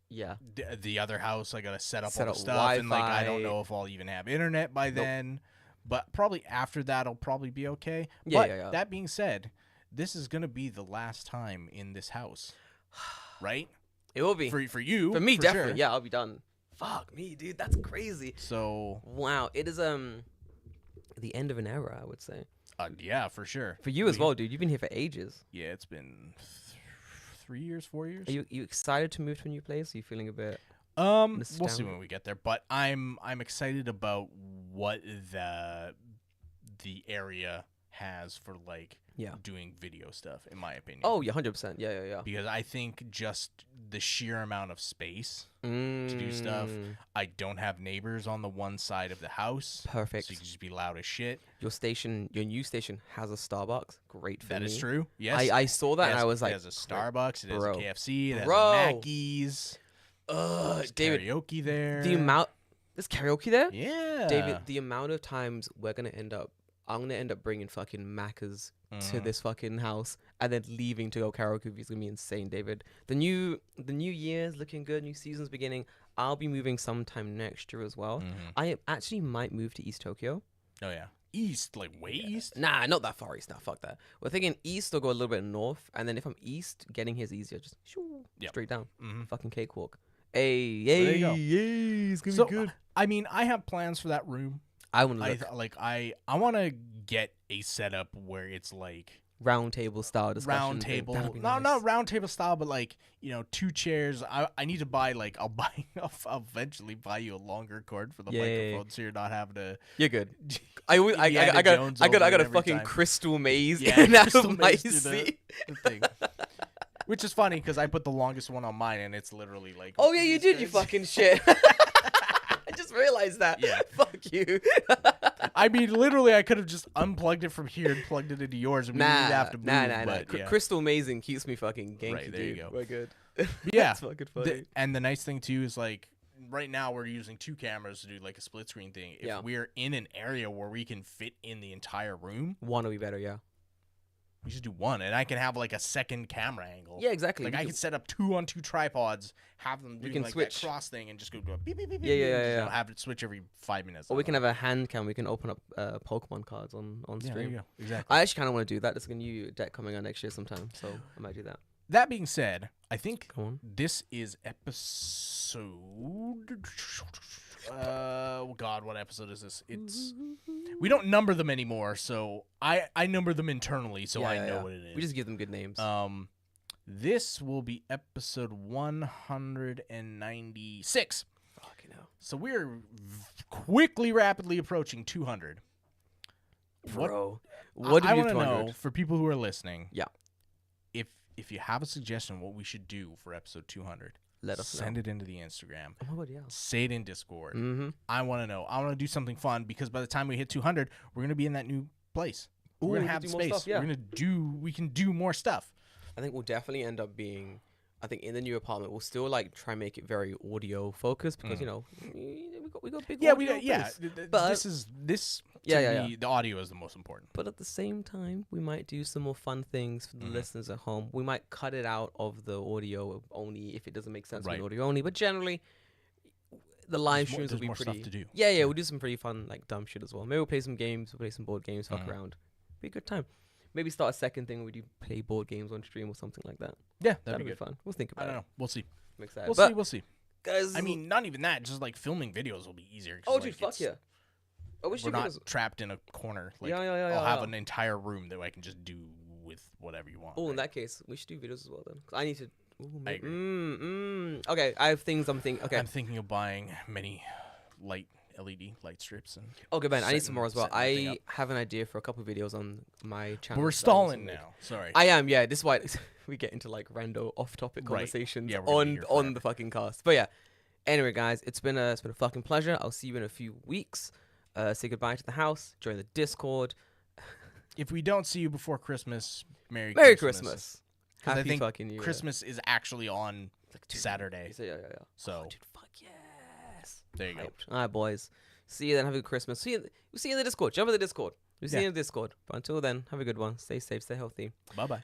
Speaker 1: Yeah.
Speaker 2: the other house, I gotta set up
Speaker 1: Set
Speaker 2: all the
Speaker 1: up
Speaker 2: stuff, and like I don't
Speaker 1: Wi-Fi.
Speaker 2: know if I'll even have internet by then. But probably after that, I'll probably be okay.
Speaker 1: Yeah,
Speaker 2: but
Speaker 1: yeah.
Speaker 2: that being said, this is gonna be the last time in this house, right?
Speaker 1: It will be
Speaker 2: For you,
Speaker 1: for me,
Speaker 2: for
Speaker 1: definitely.
Speaker 2: sure.
Speaker 1: Yeah, I'll be done. Fuck me, dude. That's crazy.
Speaker 2: So
Speaker 1: Wow, it is the end of an era, I would say.
Speaker 2: yeah, for sure.
Speaker 1: For you as well, dude. You've been here for ages.
Speaker 2: Yeah, it's been 3 years, 4 years.
Speaker 1: Are you excited to move to a new place? Are you feeling a bit?
Speaker 2: We'll see
Speaker 1: nostalgic?
Speaker 2: when we get there, but I'm excited about what the area has for like
Speaker 1: Yeah.
Speaker 2: doing video stuff, in my opinion.
Speaker 1: Oh, yeah, 100%. Yeah.
Speaker 2: Because I think just the sheer amount of space to do stuff. I don't have neighbors on the one side of the house.
Speaker 1: Perfect.
Speaker 2: So you can just be loud as shit.
Speaker 1: Your new station has a Starbucks. Great for
Speaker 2: That
Speaker 1: me.
Speaker 2: is true. Yes.
Speaker 1: I saw that and I was like,
Speaker 2: it has a Starbucks, it has a
Speaker 1: bro.
Speaker 2: KFC, it has
Speaker 1: Bro.
Speaker 2: a Mackey's. There's
Speaker 1: David,
Speaker 2: karaoke there.
Speaker 1: there's karaoke there?
Speaker 2: Yeah.
Speaker 1: David, the amount of times I'm gonna end up bringing fucking Maccas to this fucking house and then leaving to go karaoke is gonna be insane, David. The new year's looking good, new season's beginning. I'll be moving sometime next year as well. I actually might move to East Tokyo.
Speaker 2: Oh yeah. East, like way east?
Speaker 1: Nah, not that far east. Nah, fuck that. We're thinking east or go a little bit north, and then if I'm east, getting here is easier. Just straight down. Fucking cakewalk. Hey,
Speaker 2: There you go.
Speaker 1: it's gonna
Speaker 2: So,
Speaker 1: be good.
Speaker 2: I mean, I have plans for that room.
Speaker 1: I want to look
Speaker 2: I want to get a setup where it's like
Speaker 1: round table style discussion.
Speaker 2: round table.
Speaker 1: That'd be
Speaker 2: No,
Speaker 1: nice.
Speaker 2: not round table style, but like, 2 chairs. I need to buy like I'll eventually buy you a longer cord for the microphone, so you're not having to.
Speaker 1: You're good. I
Speaker 2: Indiana Jones over
Speaker 1: got
Speaker 2: it
Speaker 1: a
Speaker 2: every
Speaker 1: fucking
Speaker 2: time.
Speaker 1: crystal maze
Speaker 2: Yeah,
Speaker 1: in out
Speaker 2: crystal
Speaker 1: of my
Speaker 2: maze through
Speaker 1: seat.
Speaker 2: the thing. Which is funny because I put the longest one on mine and it's literally like.
Speaker 1: Oh yeah, you did, you fucking shit. I just realized that.
Speaker 2: Yeah.
Speaker 1: Fuck you.
Speaker 2: I mean, literally, I could have just unplugged it from here and plugged it into yours, and we didn't have to move.
Speaker 1: Nah.
Speaker 2: But, yeah.
Speaker 1: Crystal amazing keeps me fucking ganky,
Speaker 2: Right, there you
Speaker 1: dude.
Speaker 2: go.
Speaker 1: We're good.
Speaker 2: Yeah,
Speaker 1: That's fucking funny.
Speaker 2: And the nice thing too is like right now we're using 2 cameras to do like a split screen thing. If we're in an area where we can fit in the entire room,
Speaker 1: One will be better, yeah.
Speaker 2: we should do one, and I can have like a second camera angle.
Speaker 1: Yeah, exactly.
Speaker 2: Like
Speaker 1: We
Speaker 2: I
Speaker 1: can-
Speaker 2: can set up 2 on 2 tripods, have them doing
Speaker 1: can
Speaker 2: like
Speaker 1: switch.
Speaker 2: that cross thing, and just go beep beep beep.
Speaker 1: Yeah,
Speaker 2: beep,
Speaker 1: yeah,
Speaker 2: and
Speaker 1: yeah,
Speaker 2: just,
Speaker 1: yeah.
Speaker 2: have it switch every 5 minutes.
Speaker 1: Or we can have a hand cam. We can open up Pokemon cards on
Speaker 2: Yeah, there
Speaker 1: stream.
Speaker 2: you go. Exactly.
Speaker 1: I actually kind of want to do that. There's a new deck coming out next year sometime, so I might do that.
Speaker 2: That being said, I think
Speaker 1: Go on.
Speaker 2: this is episode. Oh God, what episode is this? It's we don't number them anymore, so I number them internally, so I know what it is.
Speaker 1: We just give them good names.
Speaker 2: This will be episode 196.
Speaker 1: Fucking hell.
Speaker 2: So we're quickly, rapidly approaching 200.
Speaker 1: Bro, what
Speaker 2: I
Speaker 1: do we
Speaker 2: want
Speaker 1: do
Speaker 2: to
Speaker 1: 200?
Speaker 2: know for people who are listening.
Speaker 1: Yeah.
Speaker 2: If you have a suggestion what we should do for episode 200,
Speaker 1: Let us
Speaker 2: send
Speaker 1: know.
Speaker 2: it into the Instagram.
Speaker 1: Oh my god, yeah.
Speaker 2: Say it in Discord.
Speaker 1: Mm-hmm.
Speaker 2: I want to know. I want to do something fun because by the time we hit 200, we're gonna be in that new place.
Speaker 1: Ooh,
Speaker 2: We're
Speaker 1: we
Speaker 2: gonna
Speaker 1: can
Speaker 2: have
Speaker 1: do more
Speaker 2: space.
Speaker 1: stuff, yeah.
Speaker 2: We can do more stuff.
Speaker 1: I think we'll definitely end up being I think in the new apartment we'll still like try and make it very audio focused because you know we got big audio base. But
Speaker 2: this to me, the audio is the most important.
Speaker 1: But at the same time, we might do some more fun things for the listeners at home. We might cut it out of the audio only if it doesn't make sense with audio only. But generally, the live streams will be pretty.
Speaker 2: Stuff to do.
Speaker 1: Yeah, we'll do some pretty fun like dumb shit as well. Maybe we'll play some games. We'll play some board games. Fuck around. Be a good time. Maybe start a second thing where we do play board games on stream or something like that.
Speaker 2: Yeah,
Speaker 1: that'd
Speaker 2: be
Speaker 1: be fun. We'll think about it.
Speaker 2: I don't know. We'll see.
Speaker 1: I'm excited.
Speaker 2: We'll see.
Speaker 1: Guys,
Speaker 2: I mean, not even that. Just like filming videos will be easier.
Speaker 1: Oh, dude, fuck yeah.
Speaker 2: We're not trapped in a corner. Like, I'll have an entire room that I can just do with whatever you want.
Speaker 1: Oh, in that case, we should do videos as well then. 'Cause I need to. Ooh, I agree. Okay, I have things I'm thinking. Okay,
Speaker 2: I'm thinking of buying many LED light strips and.
Speaker 1: Okay, Ben, I need some more as well. I have an idea for a couple of videos on my channel.
Speaker 2: But we're stalling now. Sorry.
Speaker 1: I am. Yeah, this is why we get into like rando off-topic conversations on the fucking cast. But yeah. Anyway, guys, it's been a fucking pleasure. I'll see you in a few weeks. Say goodbye to the house. Join the Discord.
Speaker 2: If we don't see you before Christmas, Merry
Speaker 1: Christmas.
Speaker 2: Happy fucking New Year. Christmas is actually on Saturday.
Speaker 1: Yeah.
Speaker 2: So.
Speaker 1: Dude, fuck yes.
Speaker 2: There you go.
Speaker 1: All right, boys. See you then. Have a good Christmas. We'll see you in the Discord. Jump in the Discord. We'll see you in the Discord. But until then, have a good one. Stay safe. Stay healthy.
Speaker 2: Bye-bye.